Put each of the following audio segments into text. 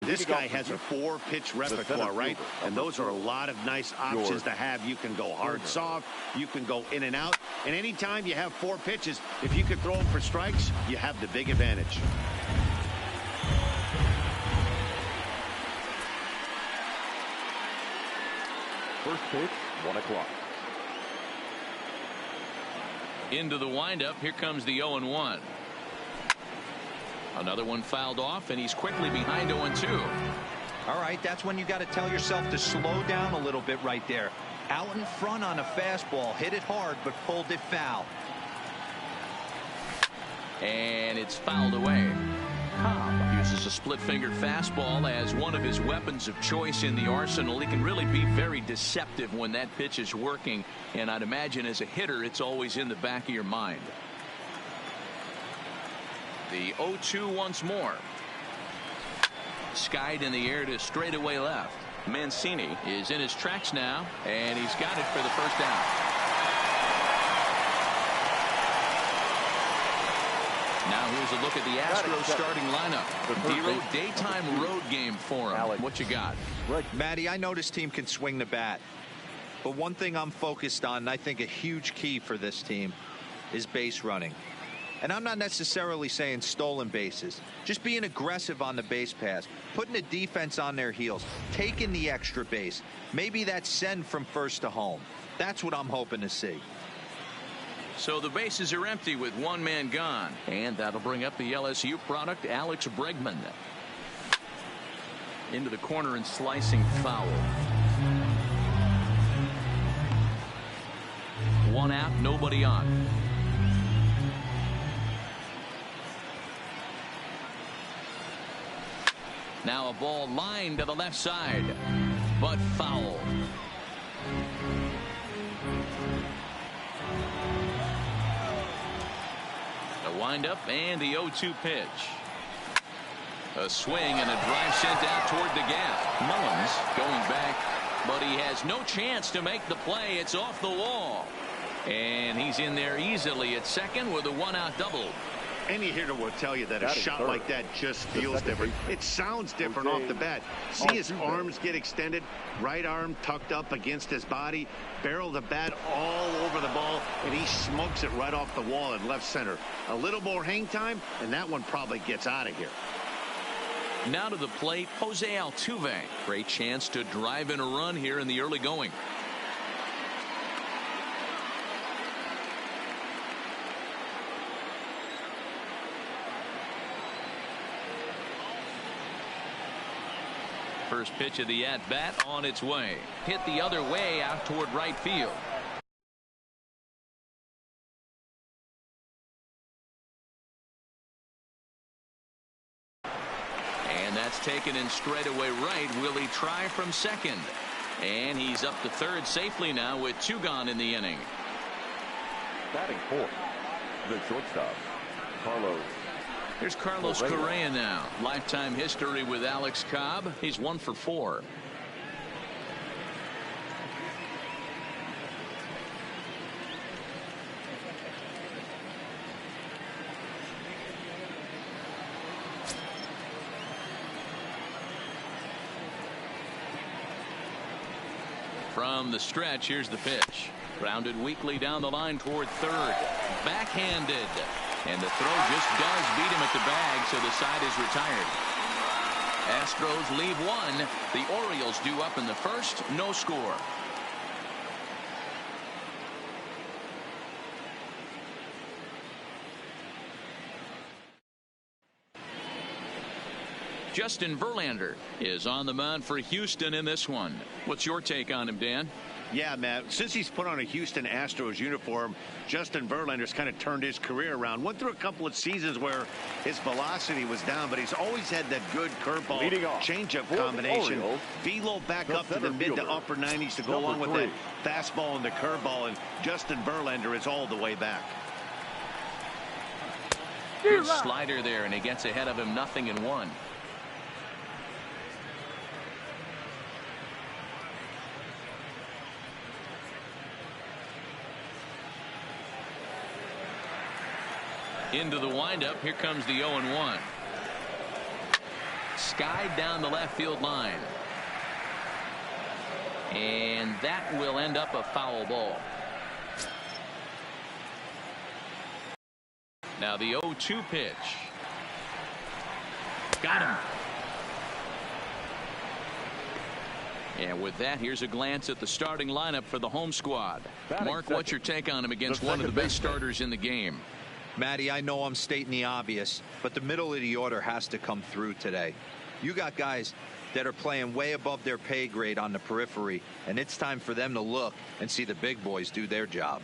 This guy has a 4-pitch repertoire, right? And those are a lot of nice options to have. You can go hard, soft. You can go in and out. And anytime you have 4 pitches, if you could throw them for strikes, you have the big advantage. First pitch, 1 o'clock. Into the windup. Here comes the 0-1. Another one fouled off, and he's quickly behind 0-2. All right, that's when you got to tell yourself to slow down a little bit right there. Out in front on a fastball, hit it hard, but pulled it foul. And it's fouled away. Cobb uses a split-fingered fastball as one of his weapons of choice in the arsenal. He can really be very deceptive when that pitch is working, and I'd imagine as a hitter it's always in the back of your mind. The 0-2 once more. Skied in the air to straightaway left. Mancini is in his tracks now, and he's got it for the first down. Now here's a look at the Astros starting lineup. Zero daytime road game for him. What you got? Matty, I know this team can swing the bat. But one thing I'm focused on, and I think a huge key for this team, is base running. And I'm not necessarily saying stolen bases. Just being aggressive on the base pass. Putting the defense on their heels. Taking the extra base. Maybe that send from first to home. That's what I'm hoping to see. So the bases are empty with one man gone. And that'll bring up the LSU product, Alex Bregman. Into the corner and slicing foul. One out, nobody on. Now a ball lined to the left side, but foul. The windup and the 0-2 pitch. A swing and a drive sent out toward the gap. Mullins going back, but he has no chance to make the play. It's off the wall. And he's in there easily at second with a 1-out double. Any hitter will tell you that a shot like that just feels different. It sounds different off the bat. See his arms get extended, right arm tucked up against his body, barrel the bat all over the ball, and he smokes it right off the wall in left center. A little more hang time, and that one probably gets out of here. Now to the plate, Jose Altuve. Great chance to drive in a run here in the early going. First pitch of the at-bat on its way. Hit the other way out toward right field. And that's taken in straightaway right. Will he try from second? And he's up to third safely now with 2 gone in the inning. Batting fourth, the shortstop, Carlos. Here's Carlos Correa now. Lifetime history with Alex Cobb. He's 1 for 4. From the stretch, here's the pitch. Grounded weakly down the line toward third. Backhanded. And the throw just does beat him at the bag, so the side is retired. Astros leave 1. The Orioles due up in the first. No score. Justin Verlander is on the mound for Houston in this one. What's your take on him, Dan? Yeah, Matt, since he's put on a Houston Astros uniform, Justin Verlander's kind of turned his career around. Went through a couple of seasons where his velocity was down, but he's always had that good curveball changeup combination. Velo back up to the mid to upper 90s to go along with that fastball and the curveball, and Justin Verlander is all the way back. Good slider there, and he gets ahead of him 0-1. Into the windup. Here comes the 0-1. skied down the left field line. And that will end up a foul ball. Now the 0-2 pitch. Got him. And with that, here's a glance at the starting lineup for the home squad. Mark, what's your take on him against one of the best starters in the game? Matty, I know I'm stating the obvious, but the middle of the order has to come through today. You got guys that are playing way above their pay grade on the periphery, and it's time for them to look and see the big boys do their job.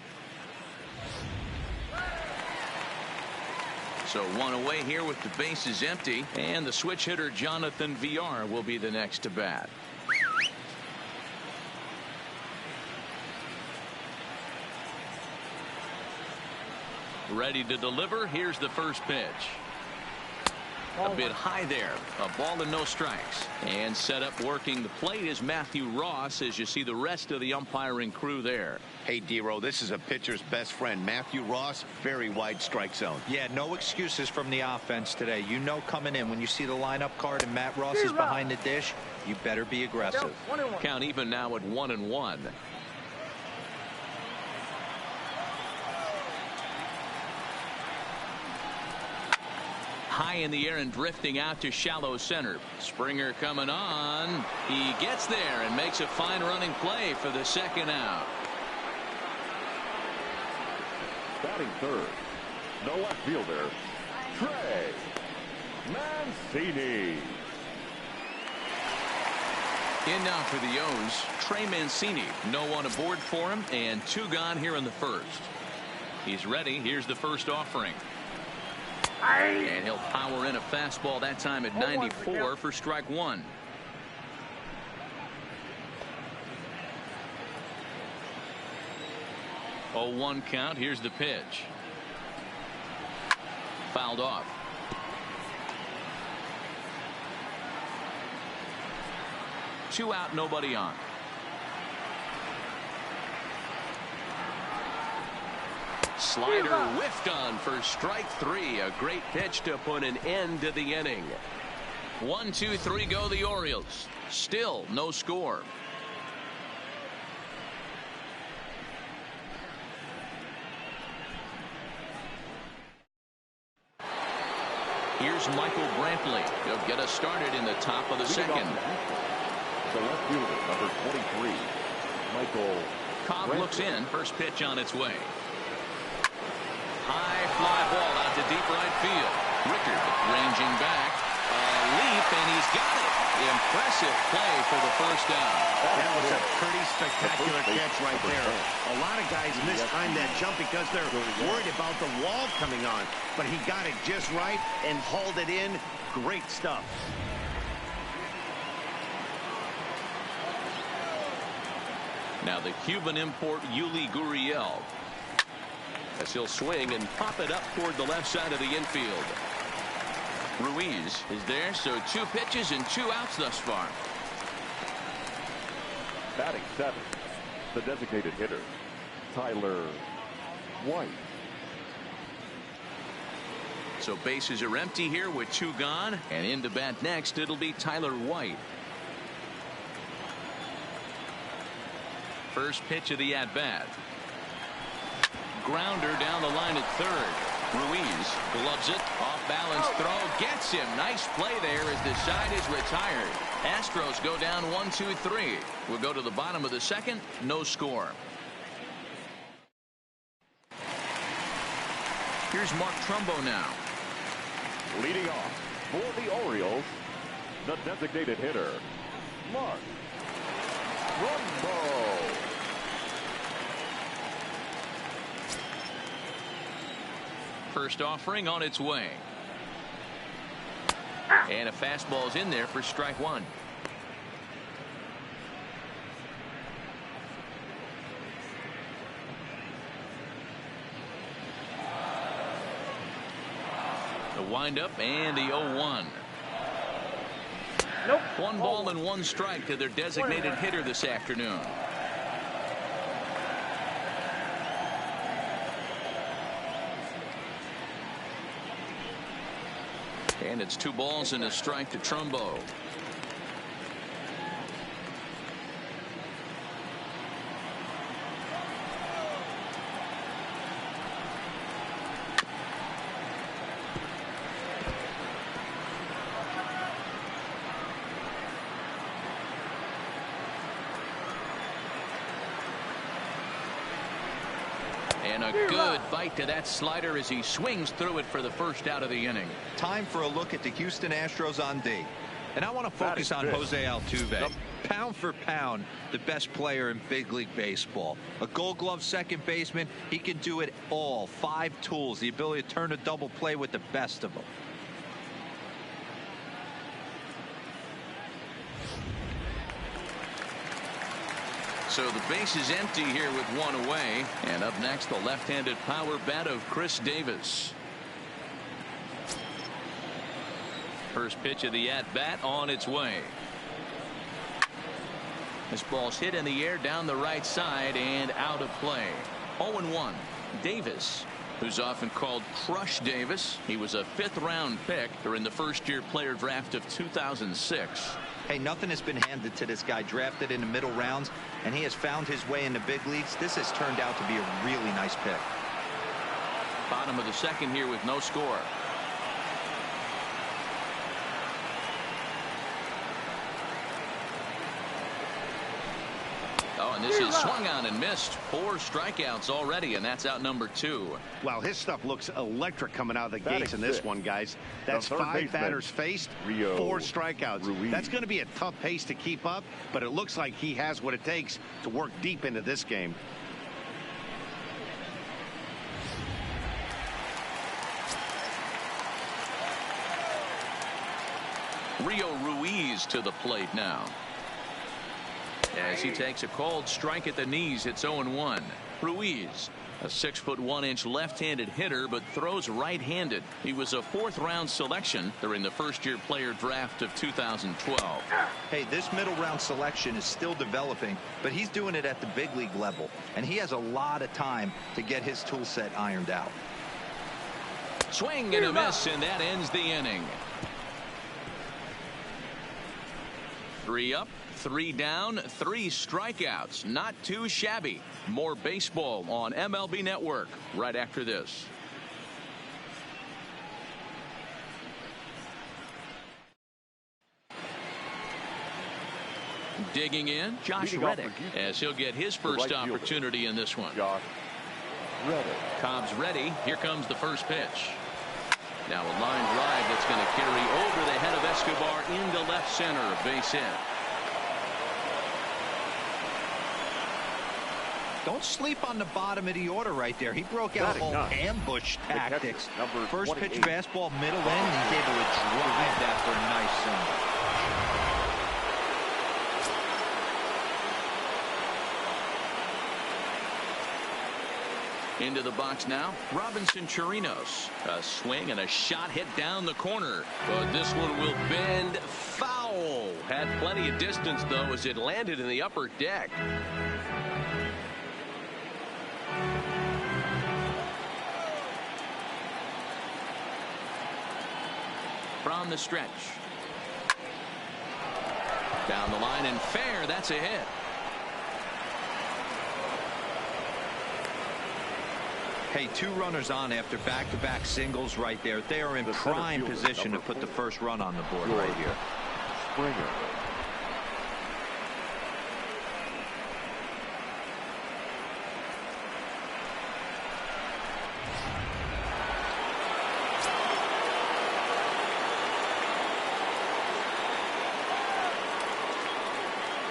So one away here with the bases empty, and the switch hitter Jonathan VR will be the next to bat. Ready to deliver. Here's the first pitch. A bit high there. A ball and no strikes. And set up working the plate is Matthew Ross, as you see the rest of the umpiring crew there. Hey, D-Row, this is a pitcher's best friend. Matthew Ross, very wide strike zone. Yeah, no excuses from the offense today. You know coming in when you see the lineup card and Matt Ross is behind the dish, you better be aggressive. Count even now at 1-1. High in the air and drifting out to shallow center. Springer coming on. He gets there and makes a fine running play for the second out. Batting third, no left fielder, Trey Mancini. In now for the O's, Trey Mancini. No one aboard for him, and 2 gone here in the first. He's ready. Here's the first offering. And he'll power in a fastball that time at 94 for strike 1. Oh, 1 count. Here's the pitch. Fouled off. Two out, nobody on. Slider whiffed on for strike 3. A great pitch to put an end to the inning. 1, 2, 3 go the Orioles. Still no score. Here's Michael Brantley. He'll get us started in the top of the second. The left fielder, number 23, Michael Cobb Brantley. looks in. First pitch on its way. High fly ball out to deep right field. Rickard ranging back. A leap, and he's got it. Impressive play for the first down. That was a pretty spectacular catch right there. A lot of guys mistime that jump because they're worried about the wall coming on. But he got it just right and hauled it in. Great stuff. Now the Cuban import Yuli Gurriel, as he'll swing and pop it up toward the left side of the infield. Ruiz is there, so 2 pitches and 2 outs thus far. Batting 7, the designated hitter, Tyler White. So bases are empty here with 2 gone, and in to bat next it'll be Tyler White. First pitch of the at-bat. Grounder down the line at third. Ruiz gloves it. Off balance throw. Gets him. Nice play there as the side is retired. Astros go down 1-2-3. We'll go to the bottom of the second. No score. Here's Mark Trumbo now. Leading off for the Orioles, the designated hitter, Mark Trumbo. First offering on its way. And a fastball's in there for strike 1. The windup and the 0-1. Nope. 1 ball and 1 strike to their designated hitter this afternoon. And it's 2 balls and a strike to Trumbo. And a good bite to that slider as he swings through it for the first out of the inning. Time for a look at the Houston Astros on D. And I want to focus on Jose Altuve. Pound for pound, the best player in big league baseball. A Gold Glove second baseman, he can do it all. 5 tools, the ability to turn a double play with the best of them. So the base is empty here with 1 away. And up next, the left-handed power bat of Chris Davis. First pitch of the at-bat on its way. This ball's hit in the air down the right side and out of play. 0-1. Davis, who's often called Crush Davis. He was a 5th-round pick during the first-year player draft of 2006. Hey, nothing has been handed to this guy. Drafted in the middle rounds, and he has found his way in the big leagues. This has turned out to be a really nice pick. Bottom of the second here with no score. Oh, and this is swung on and missed. 4 strikeouts already, and that's out number 2. Well, his stuff looks electric coming out of the gates in this one, guys. That's 5 batters faced, 4 strikeouts. That's going to be a tough pace to keep up, but it looks like he has what it takes to work deep into this game. Rio Ruiz to the plate now. As he takes a called strike at the knees, it's 0-1. Ruiz, a 6'1" left-handed hitter, but throws right-handed. He was a 4th-round selection during the first-year player draft of 2012. Hey, this middle-round selection is still developing, but he's doing it at the big league level, and he has a lot of time to get his tool set ironed out. Swing and a miss, and that ends the inning. 3 up, 3 down, 3 strikeouts. Not too shabby. More baseball on MLB Network right after this. Digging in, Josh Reddick, as he'll get his first opportunity in this one. Cobb's ready. Here comes the first pitch. Now a line drive that's going to carry over the head of Escobar into left center. A base hit. Don't sleep on the bottom of the order right there. He broke out all ambush tactics. First pitch fastball, middle end, and he's able to drive that for a nice single. Into the box now, Robinson Chirinos. A swing and a shot hit down the corner. But this one will bend foul. Had plenty of distance, though, as it landed in the upper deck. From the stretch. Down the line and fair. That's a hit. Hey, 2 runners on after back-to-back singles right there. They are in prime position to put the first run on the board right here. Springer.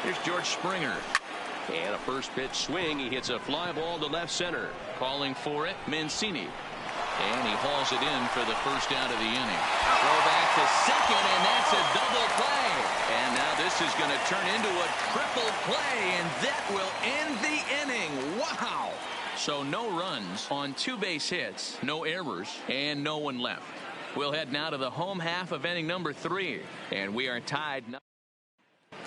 Here's George Springer. And a first pitch swing. He hits a fly ball to left center. Calling for it, Mancini. And he hauls it in for the first out of the inning. Throw back to second, and that's a double play. And now this is going to turn into a triple play, and that will end the inning. Wow! So no runs on 2 base hits, no errors, and no one left. We'll head now to the home half of inning number 3, and we are tied.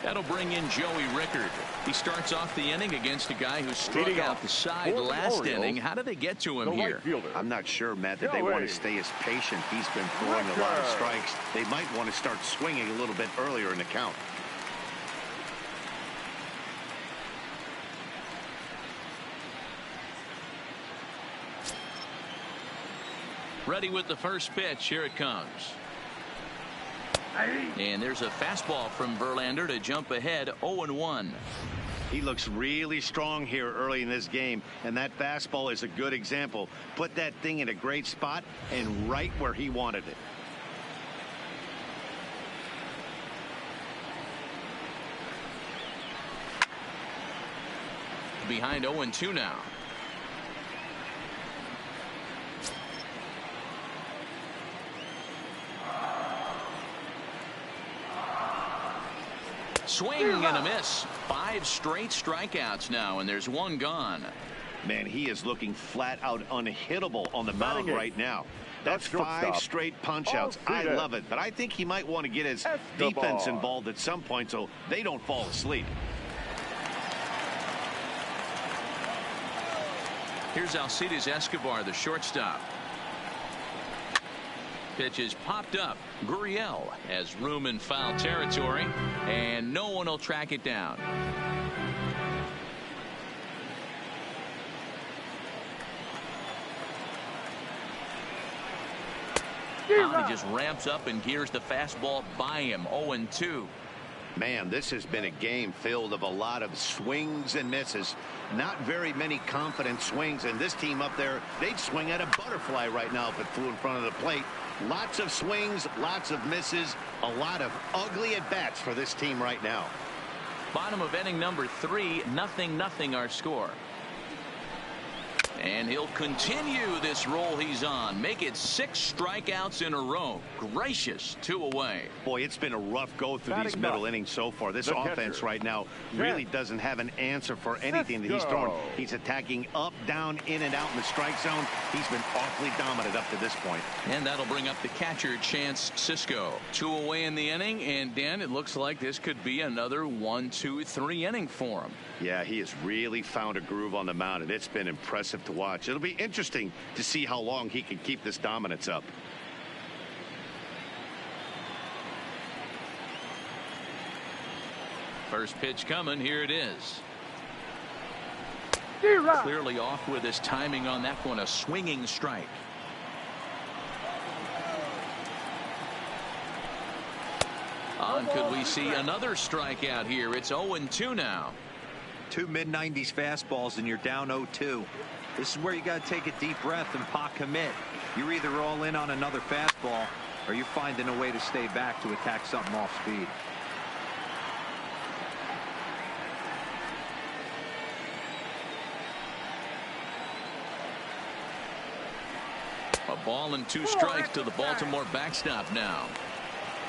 That'll bring in Joey Rickard. He starts off the inning against a guy who struck out the side last inning. How did they get to him here? I'm not sure, Matt, that they want to stay as patient. He's been throwing a lot of strikes. They might want to start swinging a little bit earlier in the count. Ready with the first pitch. Here it comes. And there's a fastball from Verlander to jump ahead 0-1. He looks really strong here early in this game, and that fastball is a good example. Put that thing in a great spot and right where he wanted it. Behind 0-2 now. Swing and a miss. 5 straight strikeouts now, and there's 1 gone. Man, he is looking flat out unhittable on the mound right now. That's 5 straight punch-outs. I love it, but I think he might want to get his defense involved at some point so they don't fall asleep. Here's Alcides Escobar, the shortstop. Pitch is popped up. Gurriel has room in foul territory, and no one will track it down. He just ramps up and gears the fastball by him. 0-2. Man, this has been a game filled of a lot of swings and misses. Not very many confident swings, and this team up there, they'd swing at a butterfly right now if it flew in front of the plate. Lots of swings, lots of misses, a lot of ugly at-bats for this team right now. Bottom of inning number 3, 0-0 our score. And he'll continue this roll he's on. Make it 6 strikeouts in a row. Gracious, 2 away. Boy, it's been a rough go through these middle innings so far. This offense right now really doesn't have an answer for anything that he's throwing. He's attacking up, down, in and out in the strike zone. He's been awfully dominant up to this point. And that'll bring up the catcher, Chance Sisco. 2 away in the inning, and Dan, it looks like this could be another 1, 2, 3 inning for him. Yeah, he has really found a groove on the mound, and it's been impressive to watch. It'll be interesting to see how long he can keep this dominance up. First pitch coming. Here it is. Clearly off with his timing on that one. A swinging strike. Could we see another strikeout here? It's 0-2 now. 2 mid-90s fastballs and you're down 0-2. This is where you got to take a deep breath and pot commit. You're either all in on another fastball or you're finding a way to stay back to attack something off speed. A ball and 2 strikes to the Baltimore backstop now.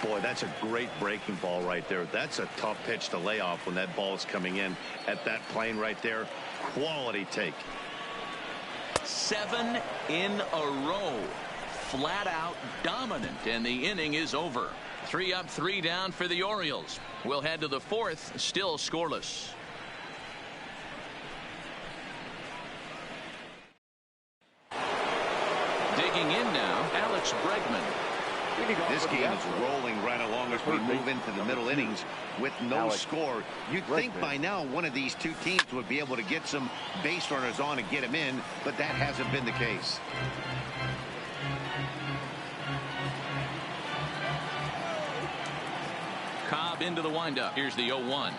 Boy, that's a great breaking ball right there. That's a tough pitch to lay off when that ball is coming in at that plane right there. Quality take. 7 in a row. Flat out dominant, and the inning is over. 3 up, 3 down for the Orioles. We'll head to the 4th, still scoreless. Digging in now, Alex Bregman. This game is rolling right along as we move into the middle innings with no score. You'd think by now one of these 2 teams would be able to get some base runners on and get them in, but that hasn't been the case. Cobb into the windup. Here's the 0-1.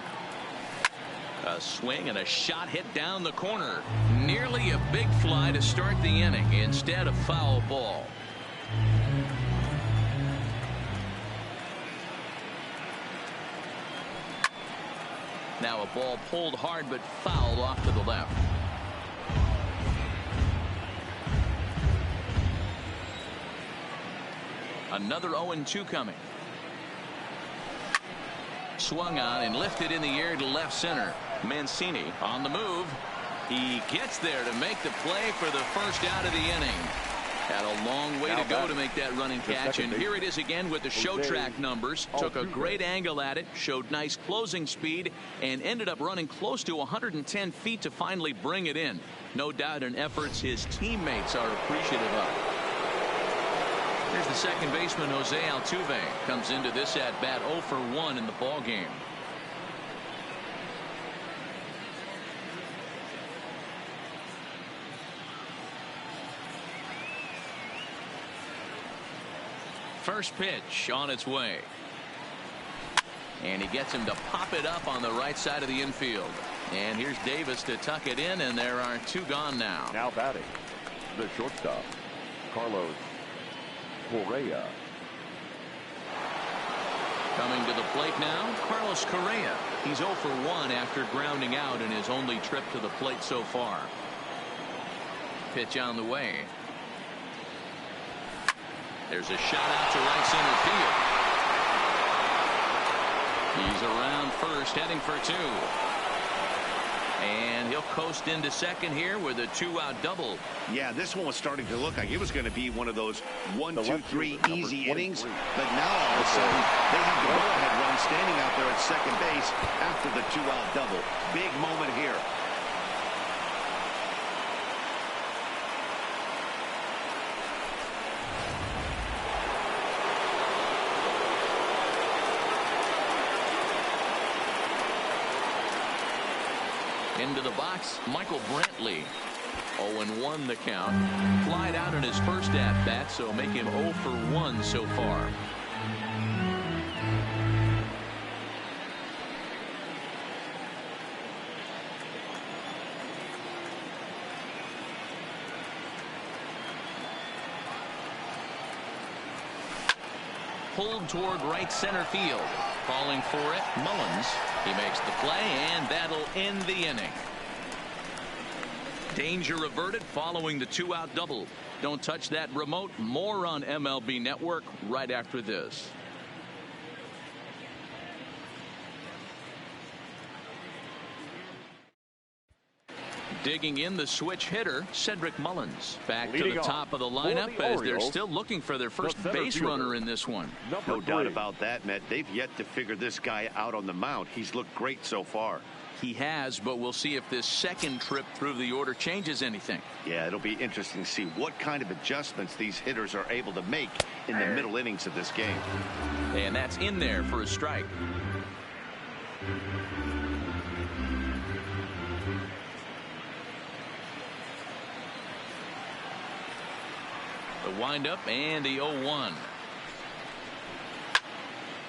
A swing and a shot hit down the corner. Nearly a big fly to start the inning. Instead, a foul ball. Now a ball pulled hard but fouled off to the left. Another 0-2 coming. Swung on and lifted in the air to left center. Mancini on the move. He gets there to make the play for the first out of the inning. Had a long way to go to make that running catch, and here it is again with the show track numbers. Took a great angle at it, showed nice closing speed, and ended up running close to 110 feet to finally bring it in. No doubt in efforts his teammates are appreciative of. Here's the second baseman, Jose Altuve. Comes into this at-bat 0 for 1 in the ball game. First pitch on its way. And he gets him to pop it up on the right side of the infield. And here's Davis to tuck it in, and there are 2 gone now. Now batting, the shortstop, Carlos Correa. Coming to the plate now, Carlos Correa. He's 0 for 1 after grounding out in his only trip to the plate so far. Pitch on the way. There's a shot out to right center field. He's around first, heading for 2. And he'll coast into second here with a 2-out double. Yeah, this one was starting to look like it was going to be one of those 1, 2, 3 easy innings. But now all of a sudden, they have the go-ahead run standing out there at second base after the 2-out double. Big moment here. Into the box, Michael Brantley. 0-1 the count. Flied out in his first at-bat, so make him 0 for 1 so far. Pulled toward right center field. Calling for it, Mullins. He makes the play, and that'll end the inning. Danger averted following the 2-out double. Don't touch that remote. More on MLB Network right after this. Digging in the switch hitter, Cedric Mullins. Back to the top of the lineup as they're still looking for their first base runner in this one. No doubt about that, Matt. They've yet to figure this guy out on the mound. He's looked great so far. He has, but we'll see if this second trip through the order changes anything. Yeah, it'll be interesting to see what kind of adjustments these hitters are able to make in the middle innings of this game. And that's in there for a strike. The windup and the 0-1.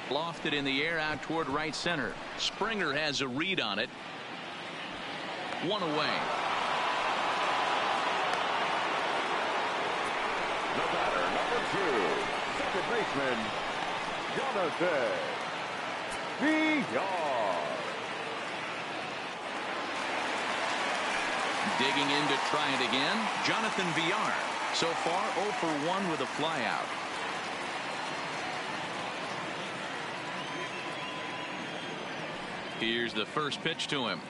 Lofted in the air out toward right center. Springer has a read on it. 1 away. The batter, number 2, second baseman, Jonathan Villar. Digging in to try it again, Jonathan Villar. So far 0 for 1 with a flyout. Here's the first pitch to him.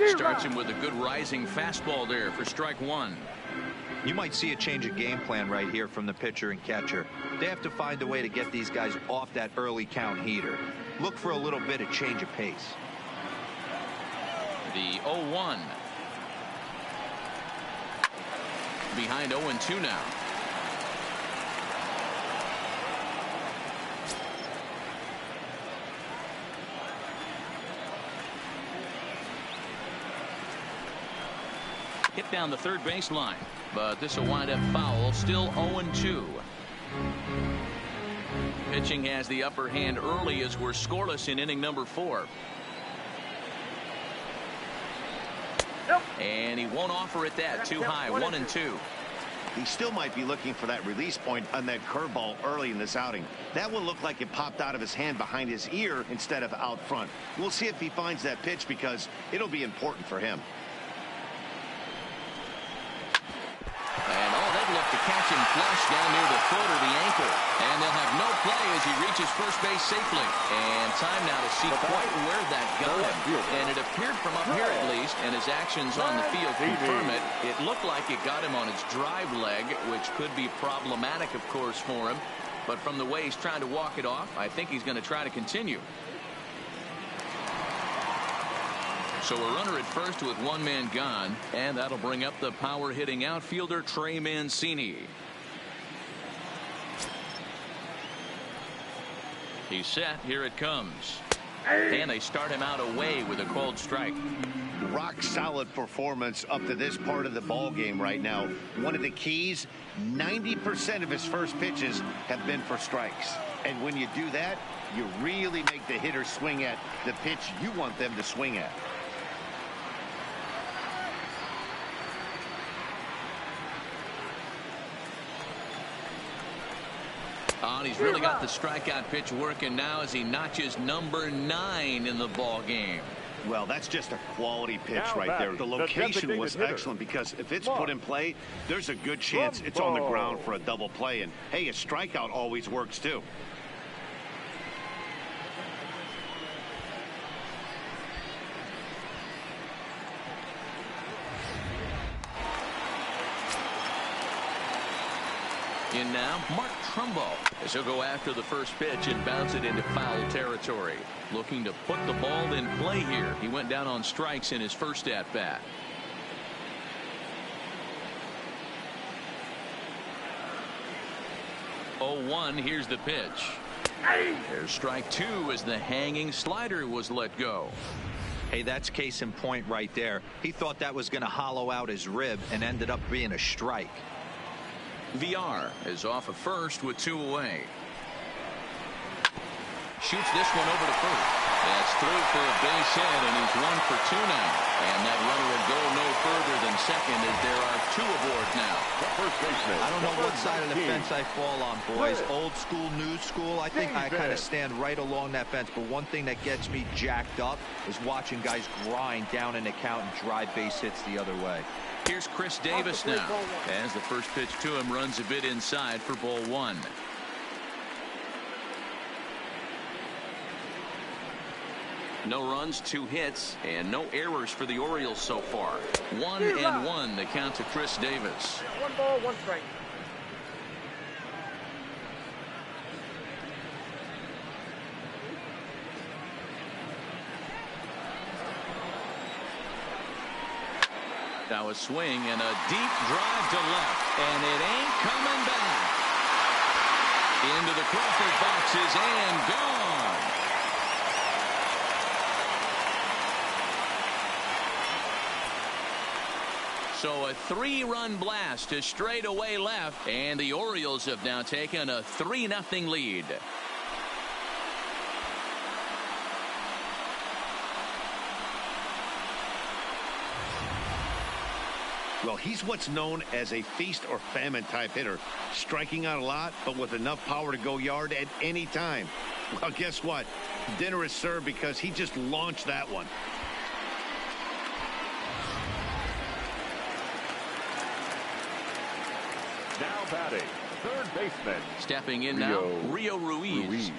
Starts him with a good rising fastball there for strike 1. You might see a change of game plan right here from the pitcher and catcher. They have to find a way to get these guys off that early count heater. Look for a little bit of change of pace. The 0-1. Behind 0-2 now. Hit down the third baseline, but this will wind up foul. Still 0-2. Pitching has the upper hand early as we're scoreless in inning number 4. And he won't offer it that. Too high. 1-2. He still might be looking for that release point on that curveball early in this outing. That will look like it popped out of his hand behind his ear instead of out front. We'll see if he finds that pitch because it'll be important for him. And oh, that to catch him flush down near the foot or the ankle. And they'll have no play as he reaches first base safely. And time now to see quite where that got him. And it appeared from up here at least, and his actions on the field confirm it. It looked like it got him on his drive leg, which could be problematic, of course, for him. But from the way he's trying to walk it off, I think he's going to try to continue. So a runner at first with one man gone, and that'll bring up the power-hitting outfielder Trey Mancini. He's set. Here it comes. And they start him out away with a called strike. Rock solid performance up to this part of the ball game right now. One of the keys, 90% of his first pitches have been for strikes. And when you do that, you really make the hitter swing at the pitch you want them to swing at. Oh, and he's really got the strikeout pitch working now as he notches number 9 in the ball game. Well, that's just a quality pitch right there. The location was excellent because if it's put in play, there's a good chance it's on the ground for a double play. And, hey, a strikeout always works, too. In now, Mark Trumbo, as he'll go after the first pitch and bounce it into foul territory. Looking to put the ball in play here. He went down on strikes in his first at-bat. Oh, 1, here's the pitch. There's strike 2 as the hanging slider was let go. Hey, that's case in point right there. He thought that was going to hollow out his rib and ended up being a strike. VR is off of first with 2 away. Shoots this one over to first. That's through for a base hit, and he's 1 for 2 now. And that runner will go no further than second as there are 2 aboard now. I don't know what side of the fence I fall on, boys. Old school, new school. I think I kind of stand right along that fence. But one thing that gets me jacked up is watching guys grind down an account and drive base hits the other way. Here's Chris Davis now, as the first pitch to him runs a bit inside for ball 1. No runs, 2 hits, and no errors for the Orioles so far. 1-1 the count to Chris Davis. 1 ball, 1 strike. Now a swing and a deep drive to left, and it ain't coming back. Into the Crawford boxes and gone. So a 3-run blast to straightaway left, and the Orioles have now taken a 3-0 lead. Well, he's what's known as a feast or famine type hitter, striking out a lot, but with enough power to go yard at any time. Well, guess what? Dinner is served because he just launched that one. Now batting, third baseman. Stepping in now, Rio Ruiz.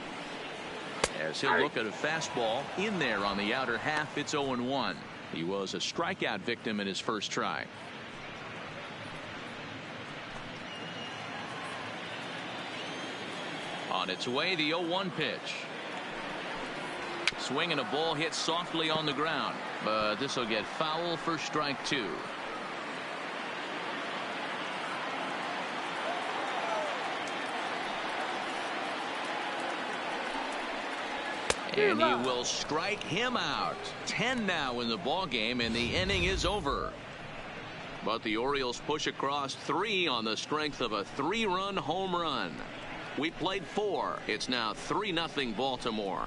As he'll look at a fastball in there on the outer half, it's 0-1. He was a strikeout victim in his first try. On its way, the 0-1 pitch. Swing and a ball hit softly on the ground, but this will get foul for strike 2. And he will strike him out. 10 now in the ball game, and the inning is over. But the Orioles push across 3 on the strength of a 3-run home run. We played 4. It's now 3-0 Baltimore.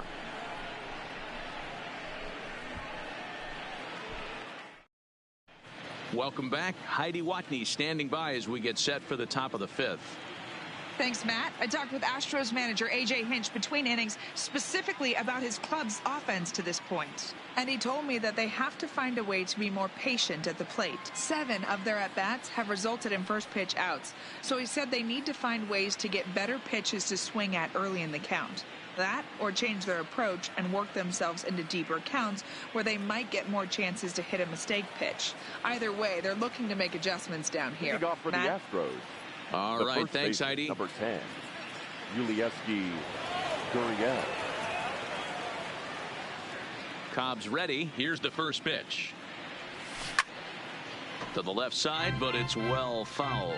Welcome back. Heidi Watney standing by as we get set for the top of the 5th. Thanks, Matt. I talked with Astros manager A.J. Hinch between innings specifically about his club's offense to this point. And he told me that they have to find a way to be more patient at the plate. 7 of their at-bats have resulted in first pitch outs. So he said they need to find ways to get better pitches to swing at early in the count. That or change their approach and work themselves into deeper counts where they might get more chances to hit a mistake pitch. Either way, they're looking to make adjustments down here. Leading off for Matt? the Astros. All right, thanks, baseman, Heidi. Number 10, XxDarkxXShadexX. Cobb's ready. Here's the first pitch. To the left side, but it's well foul.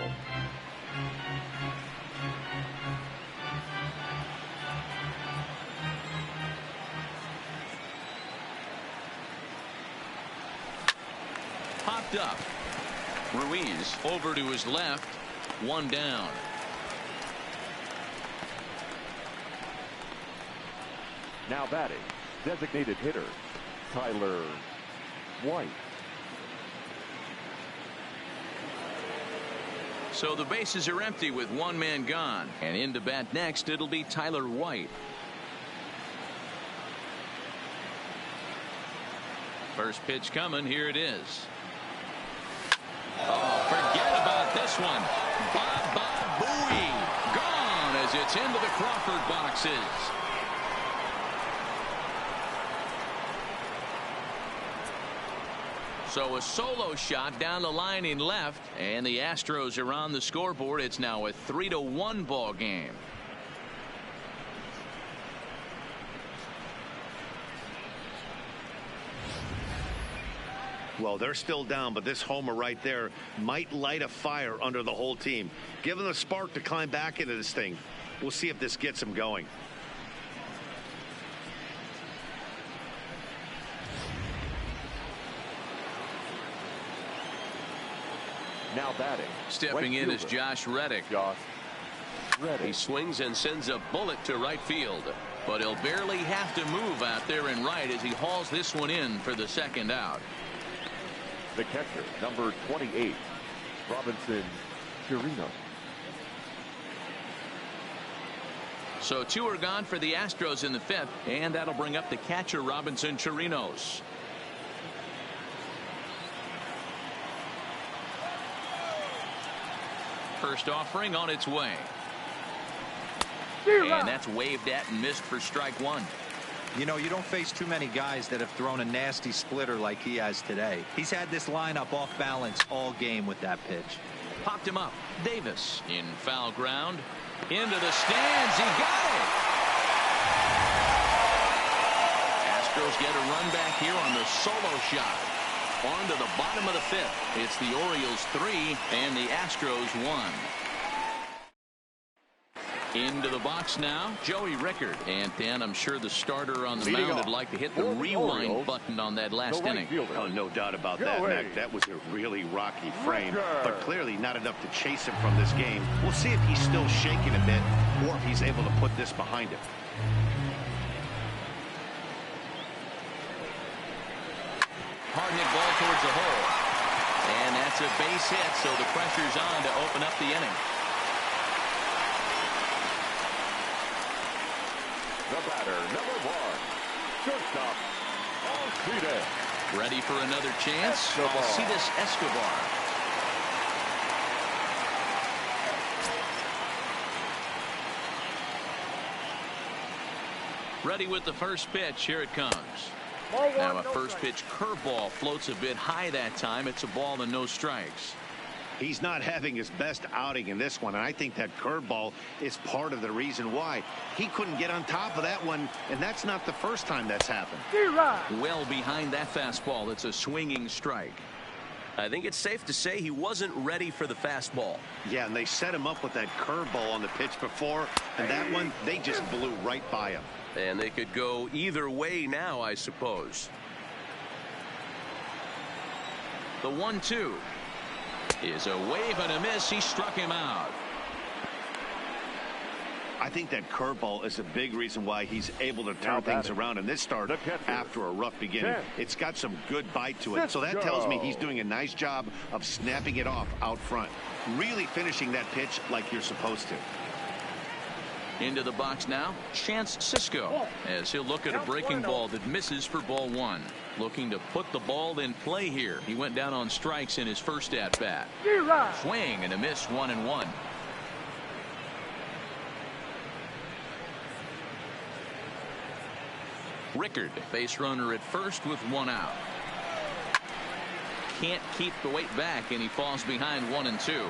Popped up. Ruiz over to his left. 1 down. Now batting, designated hitter, Tyler White. So the bases are empty with 1 man gone. And in to bat next, it'll be Tyler White. First pitch coming. Here it is. Oh, forget about this one. Bob Bowie gone as it's into the Crawford boxes. So a solo shot down the line in left, and the Astros are on the scoreboard. It's now a 3-1 ball game. Well, they're still down, but this homer right there might light a fire under the whole team. Give them a spark to climb back into this thing. We'll see if this gets them going. Now batting. Stepping in is Josh Reddick. Josh Reddick. He swings and sends a bullet to right field. But he'll barely have to move out there in right as he hauls this one in for the second out. The catcher, number 28, Robinson Chirino. So 2 are gone for the Astros in the 5th, and that'll bring up the catcher, Robinson Chirinos. First offering on its way. And that's waved at and missed for strike 1. You know, you don't face too many guys that have thrown a nasty splitter like he has today. He's had this lineup off balance all game with that pitch. Popped him up. Davis in foul ground. Into the stands. He got it. Astros get a run back here on the solo shot. On to the bottom of the 5th. It's the Orioles 3 and the Astros 1. Into the box now, Joey Rickard. And Dan, I'm sure the starter on the mound would like to hit the rewind button on that last inning. Oh, no doubt about that, Mac. That was a really rocky frame, but clearly not enough to chase him from this game. We'll see if he's still shaking a bit or if he's able to put this behind him. Hard hit ball towards the hole. And that's a base hit, so the pressure's on to open up the inning. The batter, number 1, shortstop, Alcides. Ready for another chance? Alcides Escobar. Ready with the first pitch. Here it comes. Now a first pitch curveball floats a bit high that time. It's a ball and no strikes. He's not having his best outing in this one, and I think that curveball is part of the reason why. He couldn't get on top of that one, and that's not the first time that's happened. Well behind that fastball. It's a swinging strike. I think it's safe to say he wasn't ready for the fastball. Yeah, and they set him up with that curveball on the pitch before, and that one, they just blew right by him. And they could go either way now, I suppose. The 1-2 is a wave and a miss. He struck him out. I think that curveball is a big reason why he's able to turn things around in this start after a rough beginning. It's got some good bite to it, so that tells me he's doing a nice job of snapping it off out front, really finishing that pitch like you're supposed to. Into the box now, Chance Sisco, as he'll look at a breaking ball that misses for ball one. Looking to put the ball in play here. He went down on strikes in his first at bat. Swing and a miss, 1-1. Rickard, base runner at first with one out. Can't keep the weight back, and he falls behind 1-2.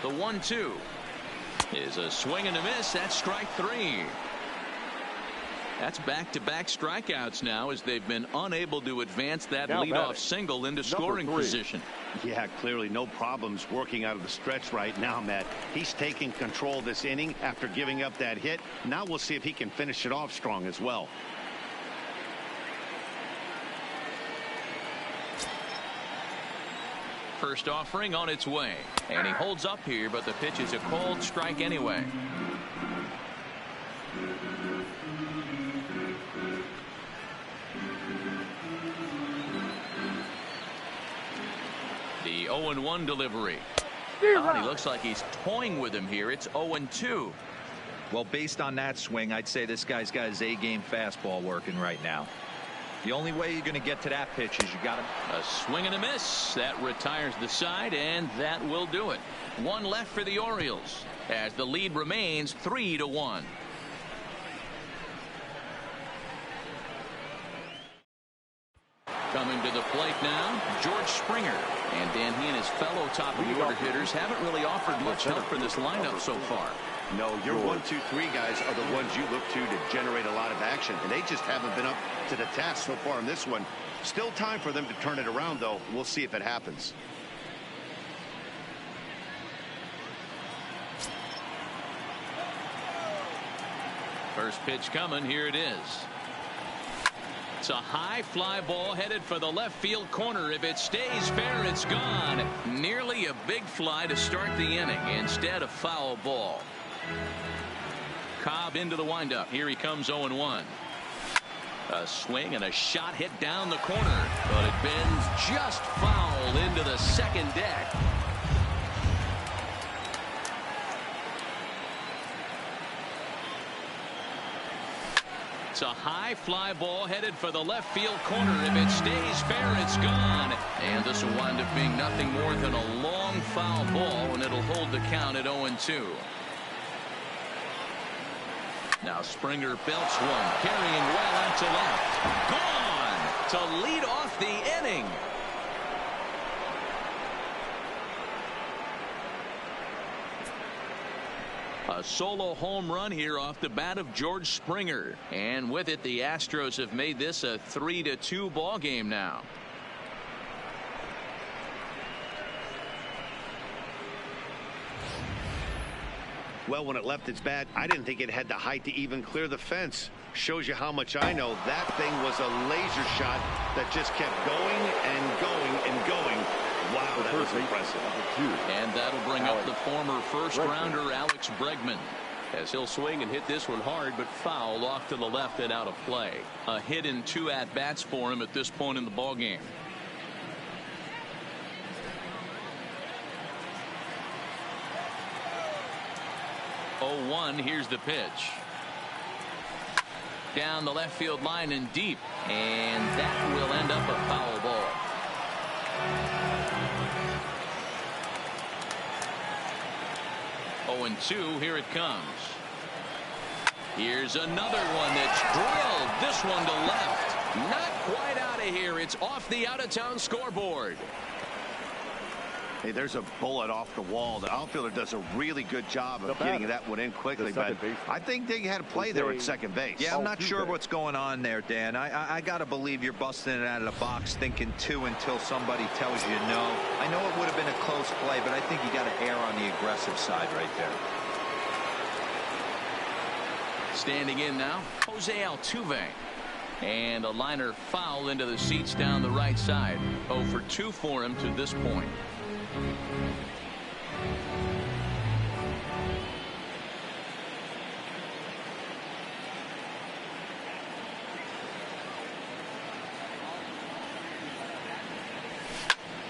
The 1-2 is a swing and a miss. That's strike three. That's back-to-back strikeouts now, as they've been unable to advance that leadoff single into scoring position. Yeah, clearly no problems working out of the stretch right now, Matt. He's taking control of this inning after giving up that hit. Now we'll see if he can finish it off strong as well. First offering on its way, and he holds up here, but the pitch is a called strike anyway. The 0-1 delivery. He looks like he's toying with him here. It's 0-2. Well, based on that swing, I'd say this guy's got his A-game fastball working right now. The only way you're going to get to that pitch is you got him. A swing and a miss. That retires the side, and that will do it. One left for the Orioles, as the lead remains 3-1. Coming to the plate now, George Springer. And Dan, he and his fellow top-of-the-order hitters haven't really offered much help for this lineup so far. No, your 1, 2, 3 guys are the ones you look to generate a lot of action, and they just haven't been up to the task so far in this one. Still time for them to turn it around, though. We'll see if it happens. First pitch coming. Here it is. It's a high fly ball headed for the left field corner. If it stays fair, it's gone. Nearly a big fly to start the inning. Instead, a foul ball. Cobb into the windup. Here he comes, 0-1. A swing and a shot hit down the corner, but it bends just foul into the second deck. It's a high fly ball headed for the left field corner. If it stays fair, it's gone. And this will wind up being nothing more than a long foul ball, and it'll hold the count at 0-2. Now Springer belts one, carrying well out to left. Gone to lead off the inning. A solo home run here off the bat of George Springer. And with it, the Astros have made this a 3-2 ball game now. Well, when it left its bat, I didn't think it had the height to even clear the fence. Shows you how much I know. That thing was a laser shot that just kept going and going and going. Wow, that was impressive. And that'll bring up the former first-rounder Alex Bregman, as he'll swing and hit this one hard, but foul off to the left and out of play. A hit in 2 at-bats for him at this point in the ballgame. Here's the pitch. Down the left field line and deep, and that will end up a foul ball. Oh, and 2, here it comes. Here's another one that's drilled. This one to left. Not quite out of here. It's off the out-of-town scoreboard. Hey, there's a bullet off the wall. The outfielder does a really good job of getting that one in quickly, but I think they had a play there at second base. Yeah, I'm not sure what's going on there, Dan. I got to believe you're busting it out of the box thinking 2 until somebody tells you no. I know it would have been a close play, but I think you got to err on the aggressive side right there. Standing in now, Jose Altuve. And a liner foul into the seats down the right side. 0 for 2 for him to this point.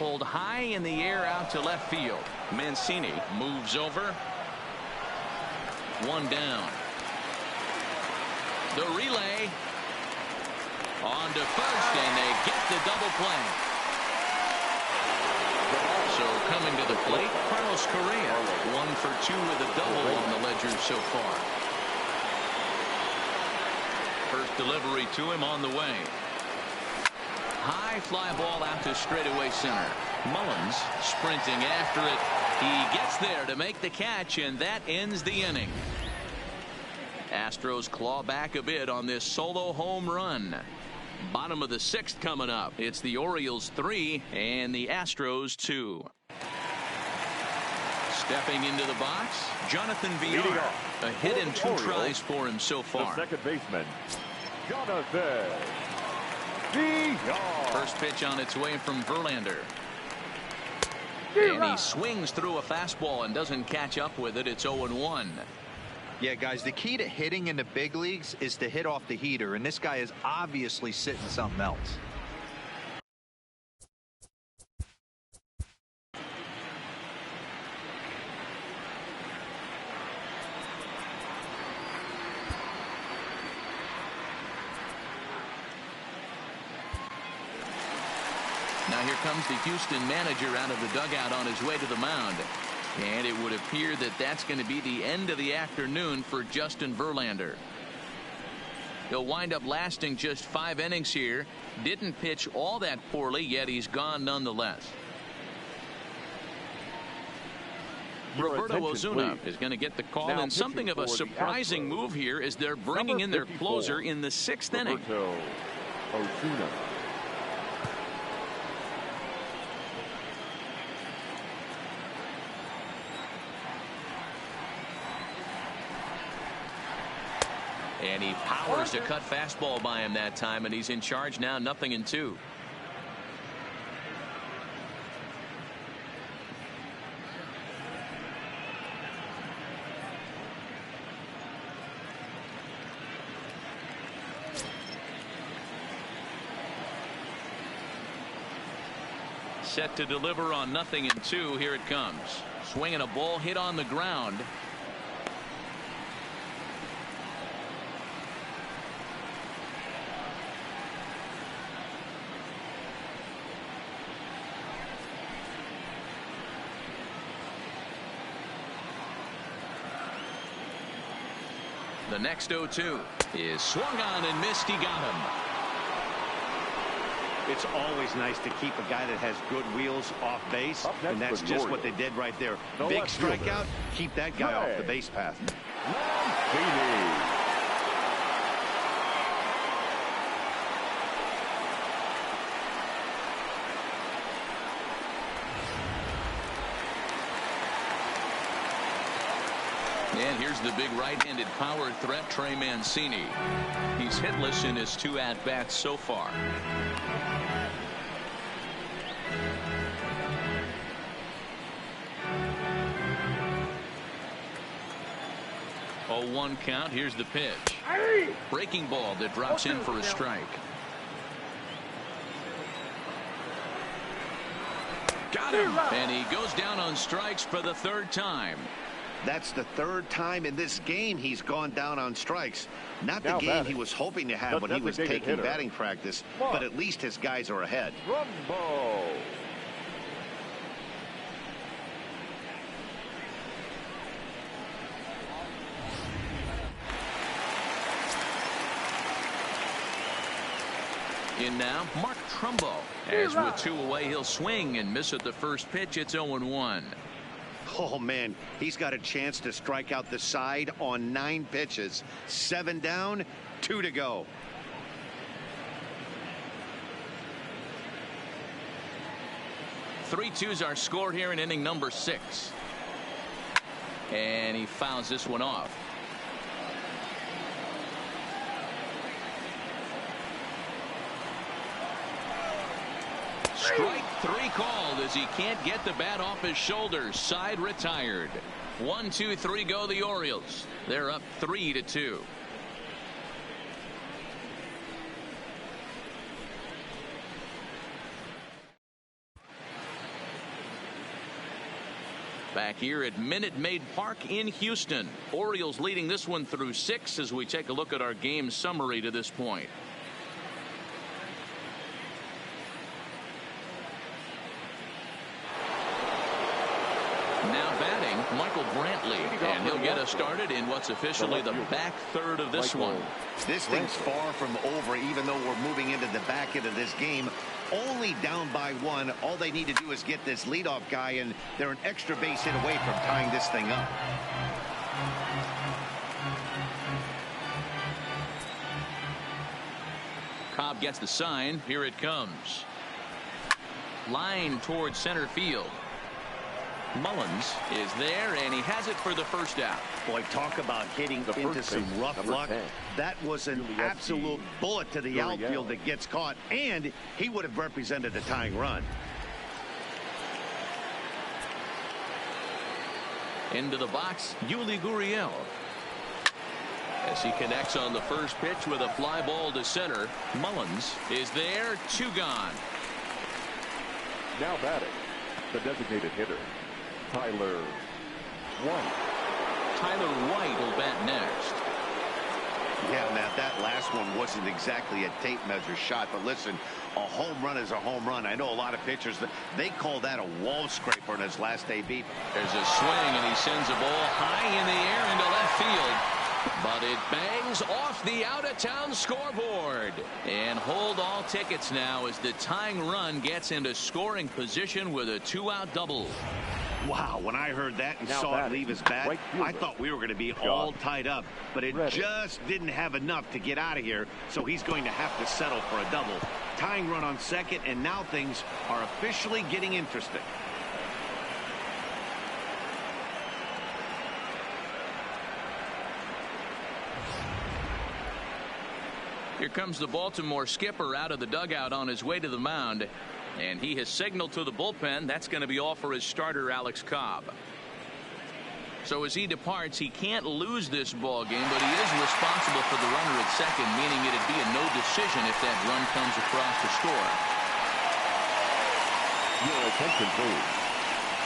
pulled high in the air out to left field. Mancini moves over. One down. The relay on to first, and they get the double play. So coming to the plate, Carlos Correa, 1 for 2 with a double on the ledger so far. First delivery to him on the way. High fly ball out to straightaway center. Mullins sprinting after it. He gets there to make the catch, and that ends the inning. Astros claw back a bit on this solo home run. Bottom of the 6th coming up. It's the Orioles 3 and the Astros 2. Stepping into the box, Jonathan Villar. A hit and 2 tries for him so far. The second baseman, Jonathan Villar. First pitch on its way from Verlander. And he swings through a fastball and doesn't catch up with it. It's 0-1. Yeah, guys, the key to hitting in the big leagues is to hit off the heater, and this guy is obviously sitting something else. Now here comes the Houston manager out of the dugout on his way to the mound. And it would appear that that's going to be the end of the afternoon for Justin Verlander. He'll wind up lasting just 5 innings here. Didn't pitch all that poorly, yet he's gone nonetheless. Roberto Ozuna is going to get the call, and something of a surprising move here is they're bringing in their closer in the 6th inning. Roberto Ozuna. And he powers a cut fastball by him that time, and he's in charge now, 0-2. Set to deliver on 0-2. Here it comes. Swinging a ball hit on the ground. The next 0-2 is swung on and missed. He got him. It's always nice to keep a guy that has good wheels off base, and that's just what they did right there. Big strikeout, keep that guy off the base path. And here's the big right-handed power threat, Trey Mancini. He's hitless in his 2 at-bats so far. 0-1 count. Here's the pitch. Breaking ball that drops in for a strike. Got him. And he goes down on strikes for the 3rd time. That's the 3rd time in this game he's gone down on strikes. Not the game he was hoping to have when he was taking batting practice, but at least his guys are ahead. Rumble. In now, Mark Trumbo. As with 2 away, he'll swing and miss at the first pitch. It's 0-1. Oh, man, he's got a chance to strike out the side on 9 pitches. 7 down, 2 to go. Three twos are scored here in inning number 6. And he fouls this one off. Strike 3 called as he can't get the bat off his shoulders. Side retired. 1, 2, 3 go the Orioles. They're up 3-2. Back here at Minute Maid Park in Houston. Orioles leading this one through 6 as we take a look at our game summary to this point. Now batting, Michael Brantley, and he'll get us started in what's officially the back third of this one. This thing's far from over, even though we're moving into the back end of this game. Only down by 1. All they need to do is get this leadoff guy, and they're an extra base hit away from tying this thing up. Cobb gets the sign. Here it comes. Line towards center field. Mullins is there, and he has it for the first out. Boy, talk about hitting into some rough luck. That was an absolute bullet to the outfield that gets caught, and he would have represented a tying run. Into the box, Yuli Gurriel. As he connects on the first pitch with a fly ball to center. Mullins is there, 2 gone. Now batting, the designated hitter, Tyler White. Tyler White will bat next. Yeah, Matt, that last one wasn't exactly a tape measure shot, but listen, a home run is a home run. I know a lot of pitchers, they call that a wall scraper in his last AB. There's a swing, and he sends a ball high in the air into left field. But it bangs off the out-of-town scoreboard. And hold all tickets now as the tying run gets into scoring position with a 2-out double. Wow, when I heard that and saw it leave his bat, I thought we were going to be all tied up. But it just didn't have enough to get out of here, so he's going to have to settle for a double. Tying run on second, and now things are officially getting interesting. Here comes the Baltimore skipper out of the dugout on his way to the mound. And he has signaled to the bullpen that's going to be all for his starter, Alex Cobb. So as he departs, he can't lose this ball game, but he is responsible for the runner at second, meaning it'd be a no decision if that run comes across the score. Your attention, please.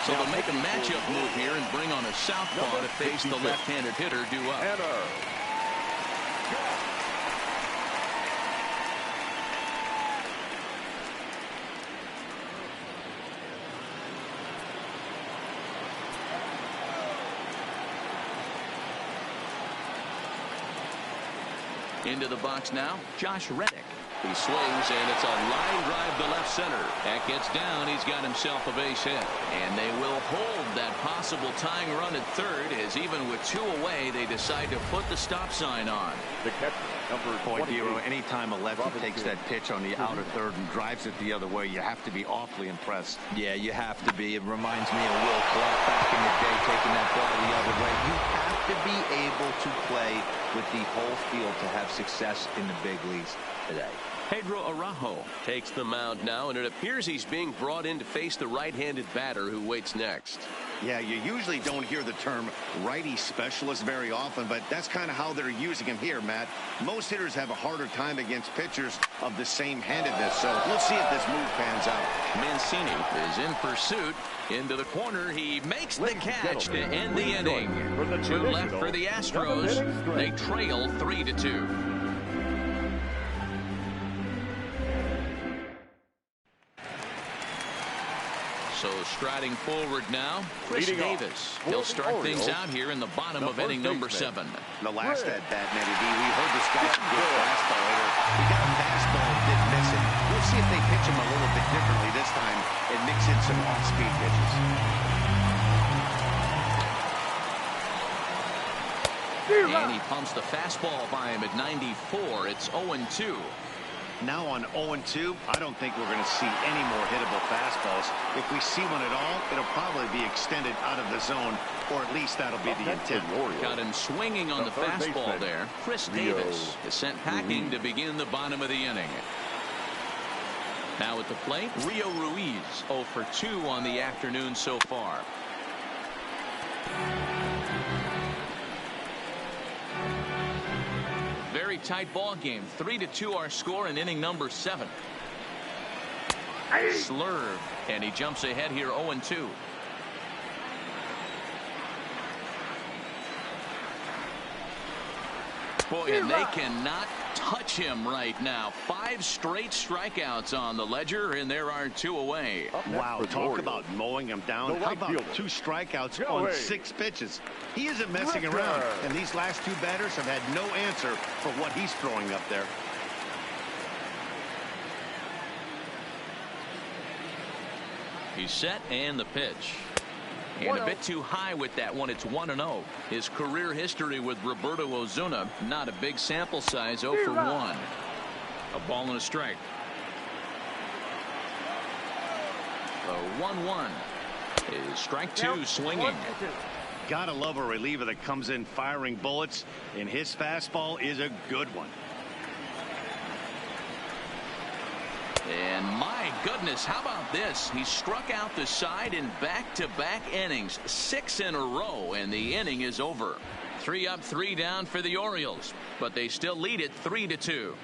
So they'll make a matchup move here and bring on a southpaw to face the left-handed hitter due up. Into the box now, Josh Reddick. He swings, and it's a line drive to left center. That gets down. He's got himself a base hit. And they will hold that possible tying run at third, as even with 2 away, they decide to put the stop sign on. The catcher, number 28. Anytime a lefty takes that pitch on the outer third and drives it the other way, you have to be awfully impressed. Yeah, you have to be. It reminds me of Will Clark back in the day taking that ball the other way. You have to be able to play with the whole field to have success in the big leagues today. Pedro Araujo takes the mound now, and it appears he's being brought in to face the right-handed batter who waits next. Yeah, you usually don't hear the term righty specialist very often, but that's kind of how they're using him here, Matt. Most hitters have a harder time against pitchers of the same handedness, so we'll see if this move pans out. Mancini is in pursuit. Into the corner, he makes the catch to end the inning. 2 left for the Astros. They trail 3-2. So striding forward now, Chris Davis. He'll start things out here in the bottom of inning number 7. The last at-bat, Matty D, we heard this guy's a good fastball hitter. He got a fastball and didn't miss it. We'll see if they pitch him a little bit differently this time and mix in some off-speed pitches. And he pumps the fastball by him at 94. It's 0-2. Now on 0-2, I don't think we're going to see any more hittable fastballs. If we see one at all, it'll probably be extended out of the zone, or at least that'll be the intent. Got him swinging on the fastball there. Chris Davis is sent packing to begin the bottom of the inning. Now at the plate, Rio Ruiz 0 for 2 on the afternoon so far. Very tight ball game. 3-2 our score in inning number 7. Slurve, and he jumps ahead here 0-2. Boy, and they cannot touch him right now. 5 straight strikeouts on the ledger, and there are 2 away. Wow, talk about mowing him down. How about 2 strikeouts on 6 pitches? He isn't messing around, and these last 2 batters have had no answer for what he's throwing up there. He's set, and the pitch. And a bit too high with that one. It's 1-0. His career history with Roberto Osuna, not a big sample size, 0 for 1. A ball and a strike. The 1-1 is strike 2, swinging. Gotta love a reliever that comes in firing bullets, and his fastball is a good one. And my goodness, how about this? He struck out the side in back-to-back innings, 6 in a row, and the inning is over. 3 up, 3 down for the Orioles, but they still lead it 3-2.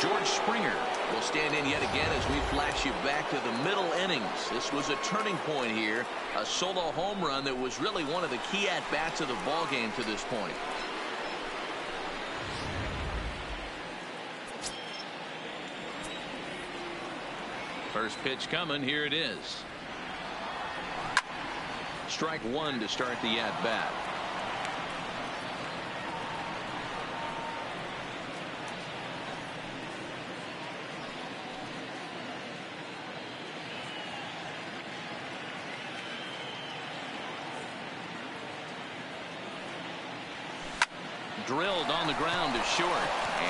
George Springer will stand in yet again as we flash you back to the middle innings. This was a turning point here, a solo home run that was really one of the key at-bats of the ball game to this point. First pitch coming, here it is. Strike 1 to start the at-bat. Drilled on the ground to short,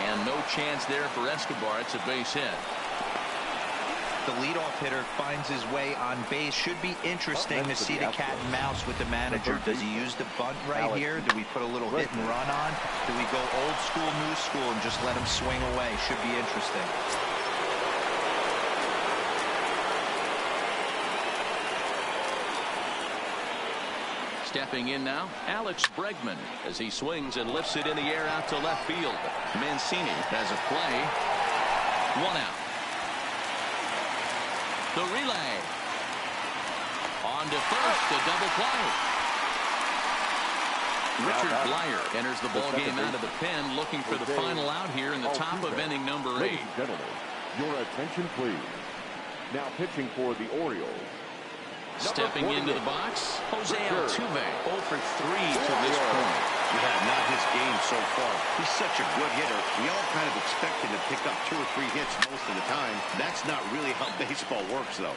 and no chance there for Escobar. It's a base hit. The leadoff hitter finds his way on base. Should be interesting to see the cat and mouse with the manager. Does he use the bunt right here? Do we put a little hit and run on? Do we go old school, new school, and just let him swing away? Should be interesting. Stepping in now, Alex Bregman, as he swings and lifts it in the air out to left field. Mancini has a play. 1 out. The relay. On to first, a double play. Richard Blyer enters the ball game out of the pen, looking for the final out here in the top of inning number 8. Ladies and gentlemen, your attention please. Now pitching for the Orioles. Stepping into the box, Jose Altuve, 0 for 3 to this point. Yeah, not his game so far. He's such a good hitter. We all kind of expect him to pick up 2 or 3 hits most of the time. That's not really how baseball works, though.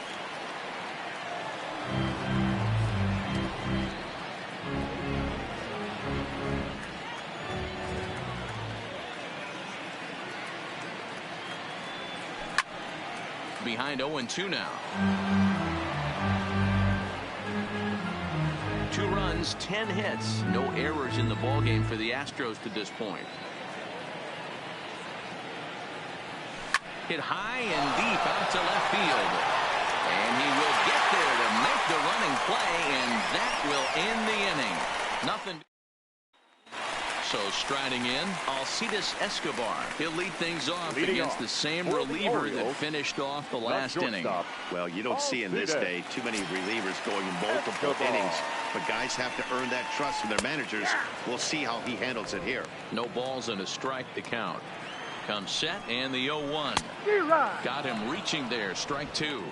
Behind 0-2 now. 2 runs, 10 hits, no errors in the ballgame for the Astros to this point. Hit high and deep out to left field. And he will get there to make the running play, and that will end the inning. Nothing. So striding in, Alcides Escobar. He'll lead things off against the same reliever that finished off the last inning. Well, you don't see in this day too many relievers going in multiple innings, but guys have to earn that trust from their managers. We'll see how he handles it here. No balls and a strike to count. Comes set, and the 0-1. Got him reaching there, strike 2.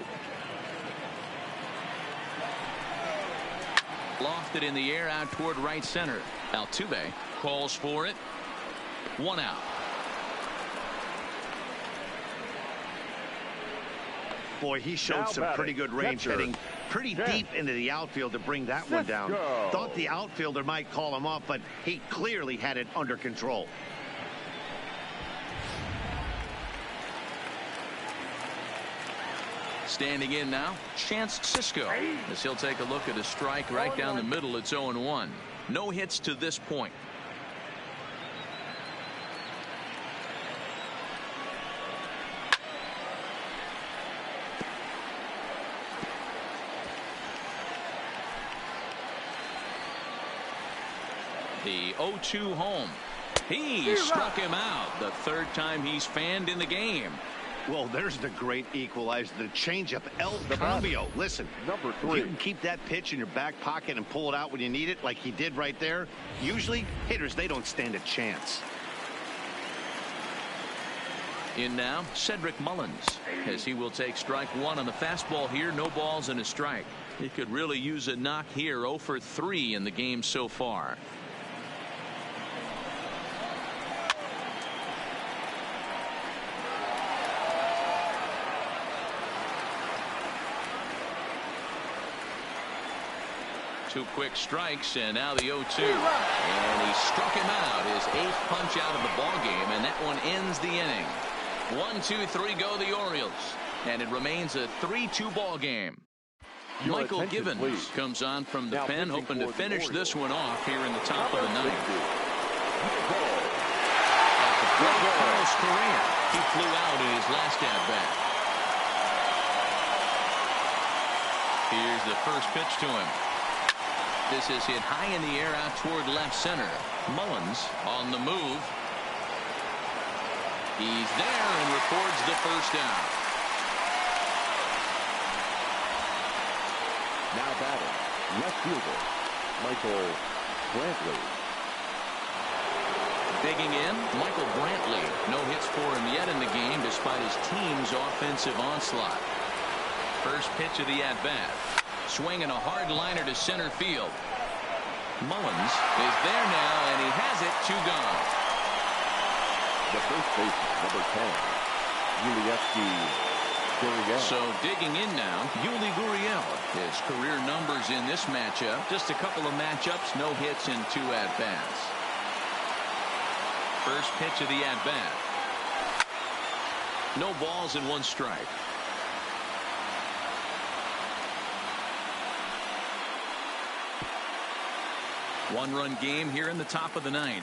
Lofted in the air out toward right center. Altuve calls for it. 1 out. Boy, he showed some pretty good range, heading pretty deep into the outfield to bring that one down. Thought the outfielder might call him off, but he clearly had it under control. Standing in now, Chance Cisco, as he'll take a look at a strike right down the middle. It's 0-1. No hits to this point. The 0-2 home. He struck him out the 3rd time he's fanned in the game. Well, there's the great equalizer, the changeup, El Cambio. Listen, number if 3. you can keep that pitch in your back pocket and pull it out when you need it, like he did right there, usually hitters, they don't stand a chance. In now, Cedric Mullins, as he will take strike 1 on the fastball here. No balls and a strike. He could really use a knock here. 0 for 3 in the game so far. Two quick strikes, and now the 0-2. And he struck him out. His 8th punch out of the ball game, and that one ends the inning. 1, 2, 3 go the Orioles, and it remains a 3-2 ball game. Michael Givens comes on from the pen, hoping to finish this one off here in the top of the 9th. Carlos Correa, he flew out in his last at-bat. Here's the first pitch to him. This is hit high in the air out toward left center. Mullins on the move. He's there and records the first down. Now batting, left fielder, Michael Brantley. Digging in, Michael Brantley. No hits for him yet in the game despite his team's offensive onslaught. First pitch of the at-bat. Swinging a hard liner to center field. Mullins is there now, and he has it. 2 gone. The first baseman, number 10, Gurriel. So digging in now, Yuli Gurriel. His career numbers in this matchup. Just a couple of matchups, no hits in 2 at-bats. First pitch of the at-bat. No balls and 1 strike. One-run game here in the top of the 9th.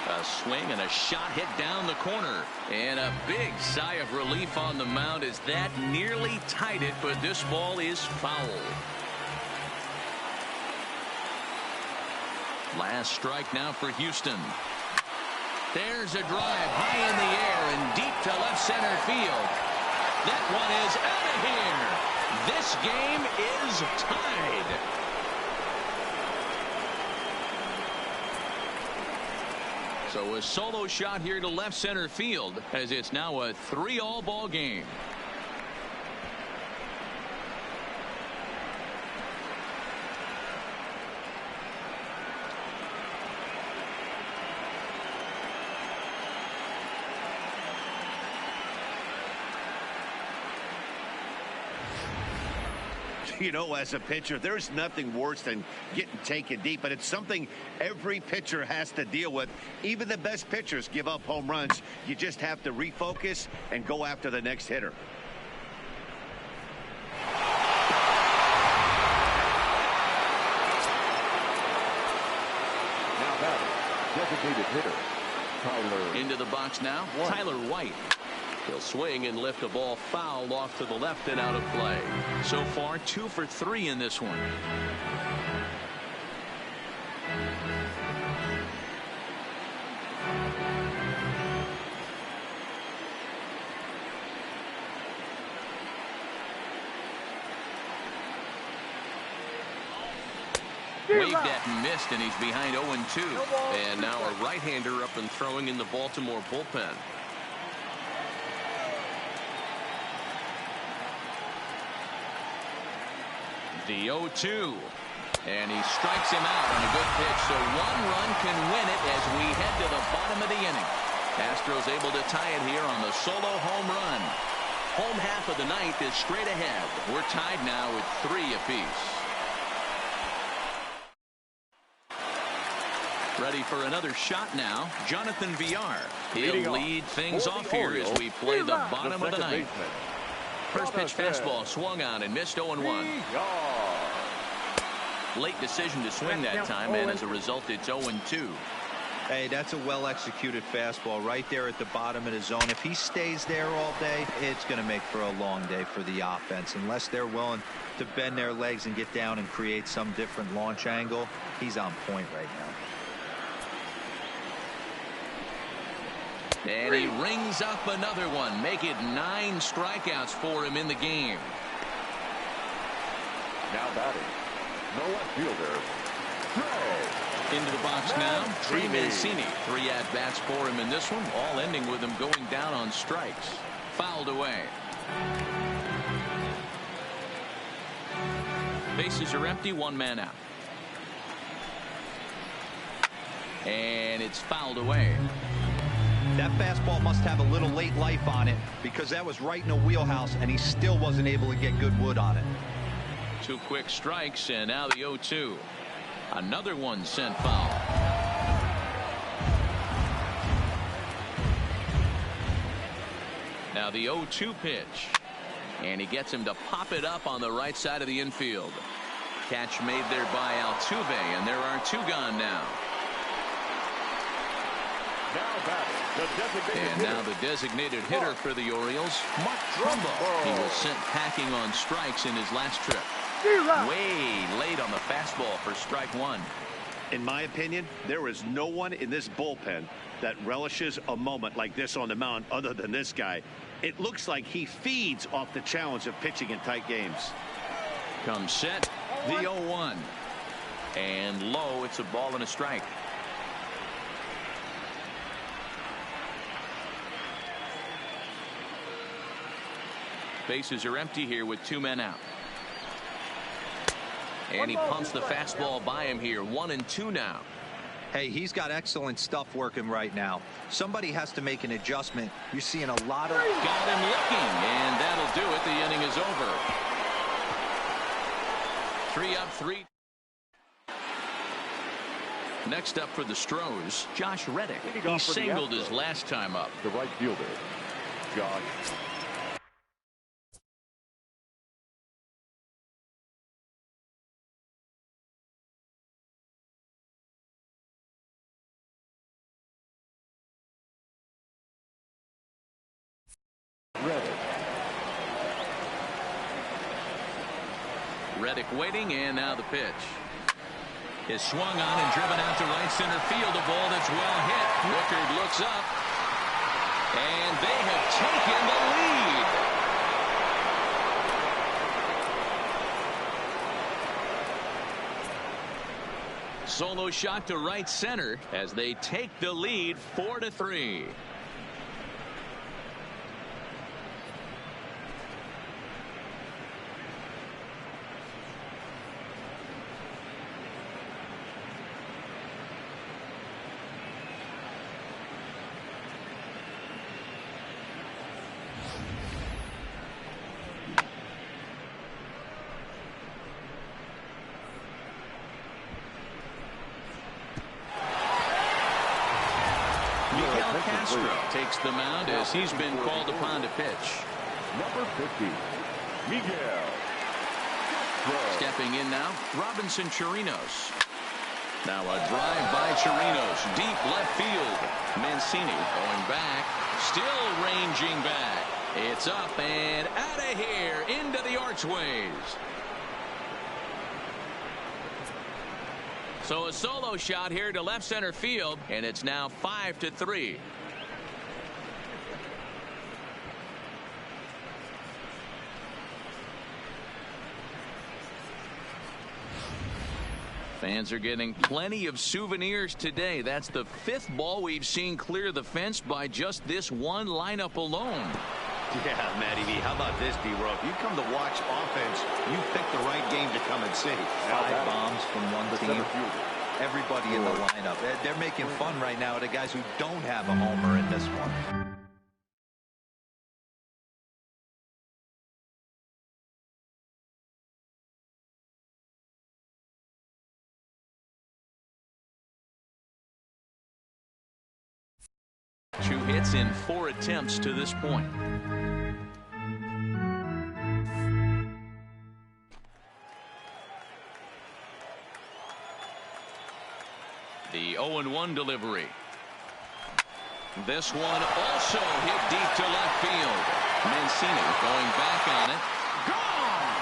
A swing and a shot hit down the corner. And a big sigh of relief on the mound as that nearly tied it, but this ball is foul. Last strike now for Houston. There's a drive high in the air and deep to left center field. That one is out of here. This game is tied. So a solo shot here to left center field as it's now a 3-all ball game. You know, as a pitcher, there's nothing worse than getting taken deep, but it's something every pitcher has to deal with. Even the best pitchers give up home runs. You just have to refocus and go after the next hitter. Now batting, designated hitter, Tyler. Into the box now, Tyler White. He'll swing and lift a ball foul off to the left and out of play. So far, 2 for 3 in this one. Waved at and missed, and he's behind 0-2. And now a right-hander up and throwing in the Baltimore bullpen. The 0-2. And he strikes him out on a good pitch. So 1 run can win it as we head to the bottom of the inning. Astros able to tie it here on the solo home run. Home half of the 9th is straight ahead. We're tied now with 3 apiece. Ready for another shot now, Jonathan Villar. He'll lead things off here as we play the bottom of the 9th. First pitch fastball swung on and missed 0-1. Late decision to swing that time, and as a result, it's 0-2. Hey, that's a well-executed fastball right there at the bottom of the zone. If he stays there all day, it's going to make for a long day for the offense. Unless they're willing to bend their legs and get down and create some different launch angle, he's on point right now. And he rings up another one. Make it 9 strikeouts for him in the game. Now batting, the left fielder, Trey. Into the box now, Trey Mancini. 3 at-bats for him in this one, all ending with him going down on strikes. Fouled away. Bases are empty, 1 man out. And it's fouled away. That fastball must have a little late life on it because that was right in the wheelhouse and he still wasn't able to get good wood on it. 2 quick strikes and now the 0-2. Another one sent foul. Now the 0-2 pitch. And he gets him to pop it up on the right side of the infield. Catch made there by Altuve, and there are 2 gone now. Now the designated hitter for the Orioles, Mark Trumbo. He was sent packing on strikes in his last trip. Way late on the fastball for strike 1. In my opinion, there is no one in this bullpen that relishes a moment like this on the mound other than this guy. It looks like he feeds off the challenge of pitching in tight games. Comes set, the 0-1. And low, it's a ball and a strike. Bases are empty here with 2 men out. And he pumps the fastball by him here. 1-2 now. Hey, he's got excellent stuff working right now. Somebody has to make an adjustment. You're seeing a lot of... Got him looking, and that'll do it. The inning is over. 3 up, 3. Next up for the Stros, Josh Reddick. He singled his last time up. The right fielder, Josh. Reddick waiting, and now the pitch is swung on and driven out to right center field. A ball that's well hit. Rickard looks up, and they have taken the lead. Solo shot to right center as they take the lead 4-3. Takes the mound as he's been called upon to pitch. Number 50, Miguel. Stepping in now, Robinson Chirinos. Now a drive by Chirinos, deep left field. Mancini going back, still ranging back. It's up and out of here into the archways. So a solo shot here to left center field, and it's now 5-3. Fans are getting plenty of souvenirs today. That's the 5th ball we've seen clear the fence by just this one lineup alone. Yeah, Matty V, how about this, D-Row? If you come to watch offense, you pick the right game to come and see. 5 bombs from one team. Everybody in the lineup. They're making fun right now of the guys who don't have a homer in this one. Two hits in 4 attempts to this point. The 0-1 delivery. This one also hit deep to left field. Mancini going back on it. Gone!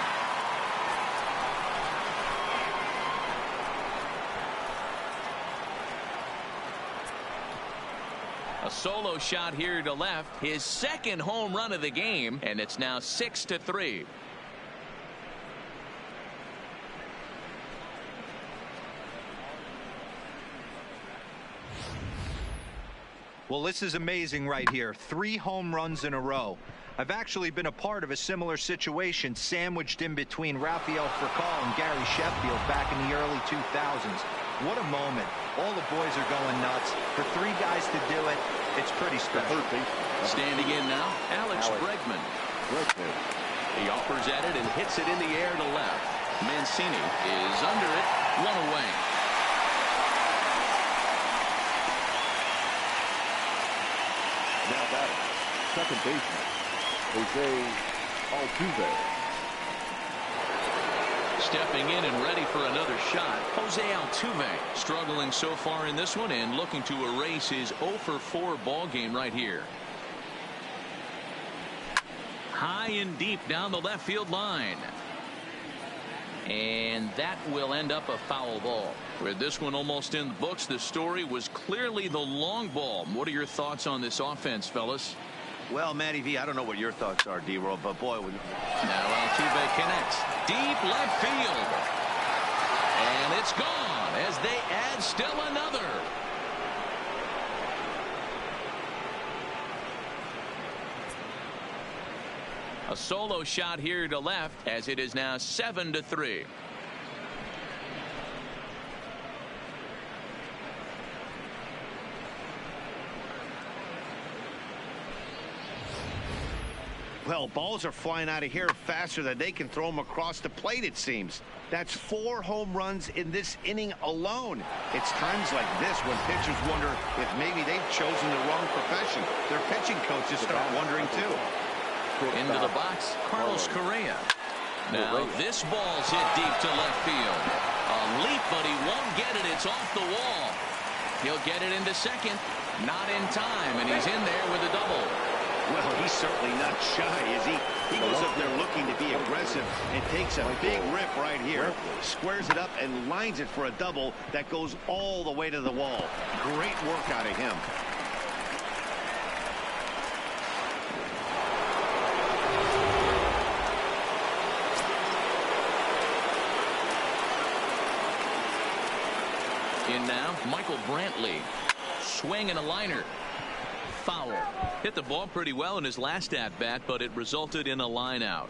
A solo shot here to left. His second home run of the game, and it's now 6-3. Well, this is amazing right here. 3 home runs in a row. I've actually been a part of a similar situation sandwiched in between Rafael Furcal and Gary Sheffield back in the early 2000s. What a moment. All the boys are going nuts. For 3 guys to do it, it's pretty special. Standing in now, Alex Bregman. He offers at it and hits it in the air to left. Mancini is under it, 1 away. Now batting, second baseman, Jose Altuve. Stepping in and ready for another shot, Jose Altuve struggling so far in this one and looking to erase his 0-for-4 ball game right here. High and deep down the left field line. And that will end up a foul ball. With this one almost in the books, the story was clearly the long ball. What are your thoughts on this offense, fellas? Well, Matty V, I don't know what your thoughts are, D-Roll, but boy, now Altuve connects deep left field, and it's gone as they add still another. A solo shot here to left as it is now 7-3. well, balls are flying out of here faster than they can throw them across the plate, it seems. That's 4 home runs in this inning alone. It's times like this when pitchers wonder if maybe they've chosen the wrong profession. Their pitching coaches start wondering too. Into the box, Carlos Correa. Now this ball's hit deep to left field. A leap, but he won't get it. It's off the wall. He'll get it into second. Not in time, and he's in there with a double. Well, he's certainly not shy, is he? He goes up there looking to be aggressive and takes a big rip right here. Squares it up and lines it for a double that goes all the way to the wall. Great work out of him. In now, Michael Brantley. Swing and a liner. Foul. Hit the ball pretty well in his last at-bat, but it resulted in a line out.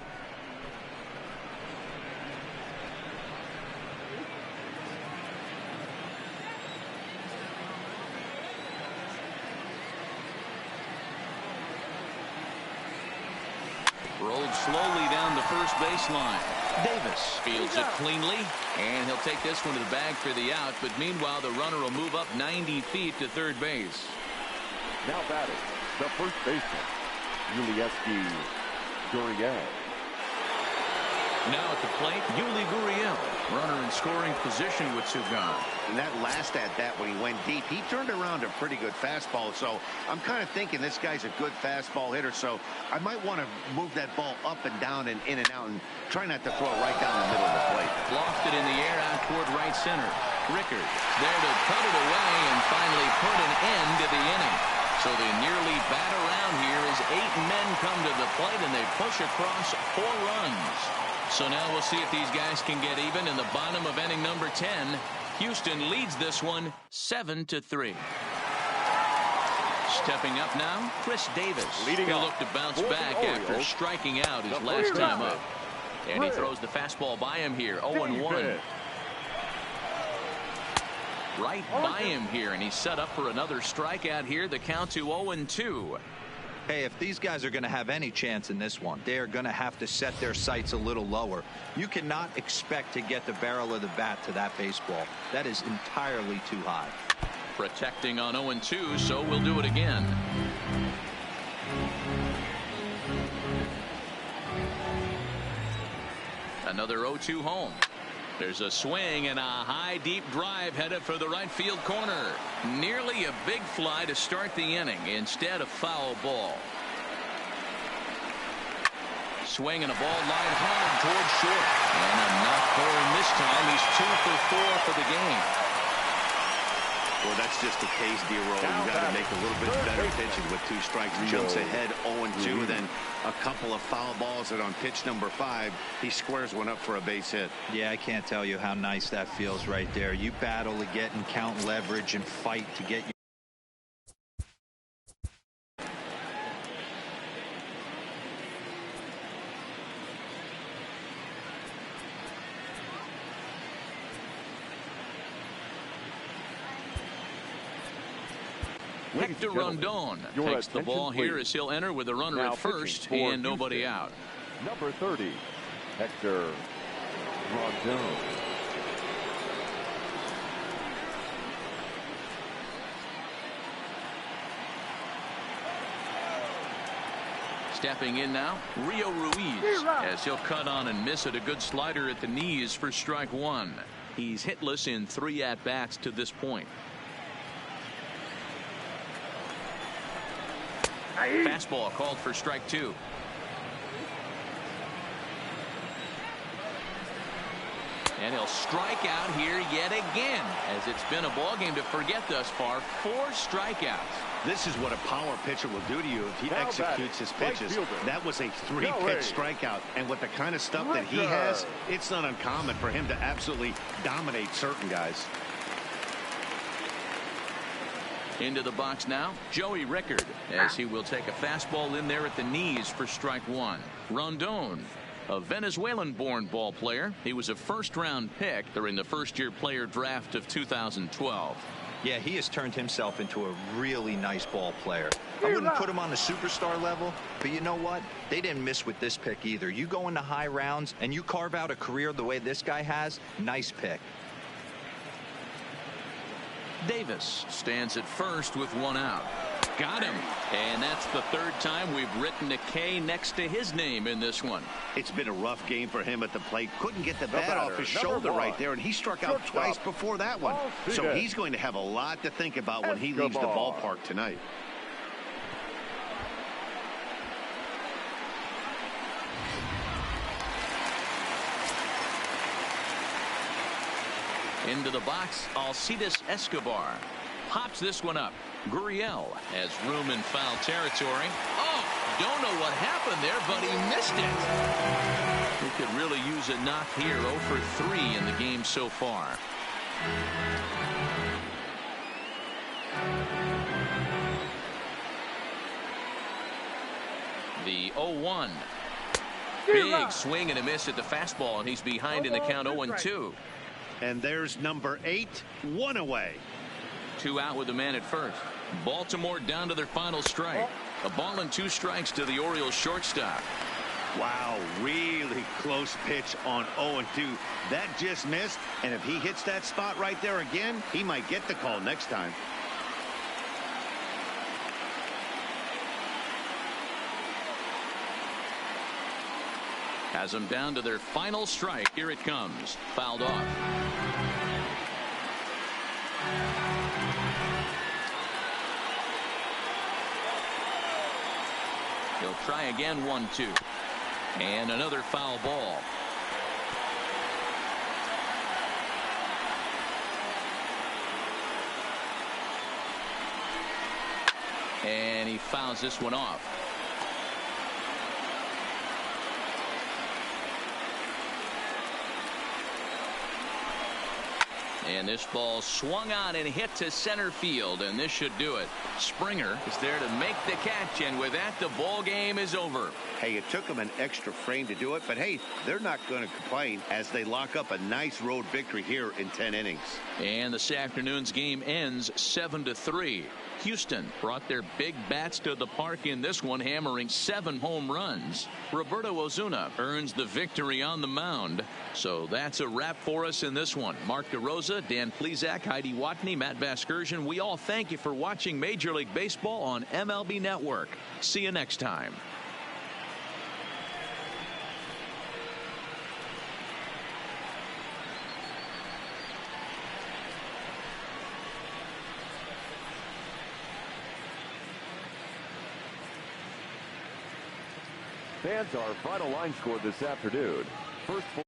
Rolled slowly down the first baseline. Davis fields it cleanly, and he'll take this one to the bag for the out, but meanwhile the runner will move up 90 feet to third base. Now batting, the first baseman, XxDarkxXShadexX. Now at the plate, Yuli Gurriel, runner in scoring position with Sugan. And that last at-bat when he went deep, he turned around a pretty good fastball. So I'm kind of thinking this guy's a good fastball hitter. So I might want to move that ball up and down and in and out and try not to throw it right down the middle of the plate. Lofted in the air out toward right center. Rickard there to put it away and finally put an end to the inning. So they nearly bat around here as 8 men come to the plate and they push across 4 runs. So now we'll see if these guys can get even in the bottom of inning number 10. Houston leads this one 7-3. Stepping up now, Chris Davis. He'll look to bounce back after striking out his last time up. And he throws the fastball by him here, 0-1. Right by him here, and he's set up for another strikeout here. The count to 0-2. Hey, if these guys are going to have any chance in this one, they are going to have to set their sights a little lower. You cannot expect to get the barrel of the bat to that baseball. That is entirely too high. Protecting on 0-2, so we'll do it again. Another 0-2 home. There's a swing and a high deep drive headed for the right field corner. Nearly a big fly to start the inning. Instead, a foul ball. Swing and a ball line hard towards short. And a knock for him this time. He's 2 for 4 for the game. Well, that's just the case, D-Roll. You got to make a little bit better pitching with 2 strikes. Jumps ahead 0-2. Then a couple of foul balls, and on pitch number 5, he squares one up for a base hit. Yeah, I can't tell you how nice that feels right there. You battle to get and count leverage and fight to get you. Hector Rondon takes the ball here as he'll enter with a runner at first and nobody out. Number 30, Hector Rondon. Stepping in now, Rio Ruiz, as he'll cut on and miss it. A good slider at the knees for strike 1. He's hitless in 3 at-bats to this point. Fastball called for strike 2. And he'll strike out here yet again, as it's been a ball game to forget thus far. 4 strikeouts. This is what a power pitcher will do to you if he executes his pitches. That was a 3-pitch strikeout, and with the kind of stuff that he has, it's not uncommon for him to absolutely dominate certain guys. Into the box now, Joey Rickard, as he will take a fastball in there at the knees for strike 1. Rondon, a Venezuelan-born ball player. He was a first-round pick during the first-year player draft of 2012. Yeah, he has turned himself into a really nice ball player. I wouldn't put him on the superstar level, but you know what? They didn't miss with this pick either. You go into high rounds and you carve out a career the way this guy has, nice pick. Davis stands at first with 1 out. Got him. And that's the 3rd time we've written a K next to his name in this one. It's been a rough game for him at the plate. Couldn't get the bat off his shoulder right there, and he struck out twice before that one. So he's going to have a lot to think about when he leaves the ballpark tonight. Into the box, Alcides Escobar pops this one up. Gurriel has room in foul territory. Oh, don't know what happened there, but he missed it. He could really use a knock here. 0 for 3 in the game so far. The 0-1. Big swing and a miss at the fastball, and he's behind in the count 0-2. And there's number 8, 1 away. 2 out with the man at first. Baltimore down to their final strike. A ball and 2 strikes to the Orioles shortstop. Wow, really close pitch on 0-2. That just missed, and if he hits that spot right there again, he might get the call next time. Has them down to their final strike. Here it comes. Fouled off. He'll try again. 1-2. And another foul ball. And he fouls this one off. And this ball swung on and hit to center field, and this should do it. Springer is there to make the catch, and with that, the ball game is over. Hey, it took them an extra frame to do it, but hey, they're not going to complain as they lock up a nice road victory here in 10 innings. And this afternoon's game ends 7-3. Houston brought their big bats to the park in this one, hammering 7 home runs. Roberto Ozuna earns the victory on the mound. So that's a wrap for us in this one. Mark DeRosa, Dan Plesac, Heidi Watney, Matt Vasgersian. We all thank you for watching Major League Baseball on MLB Network. See you next time. Fans, our final line score this afternoon. First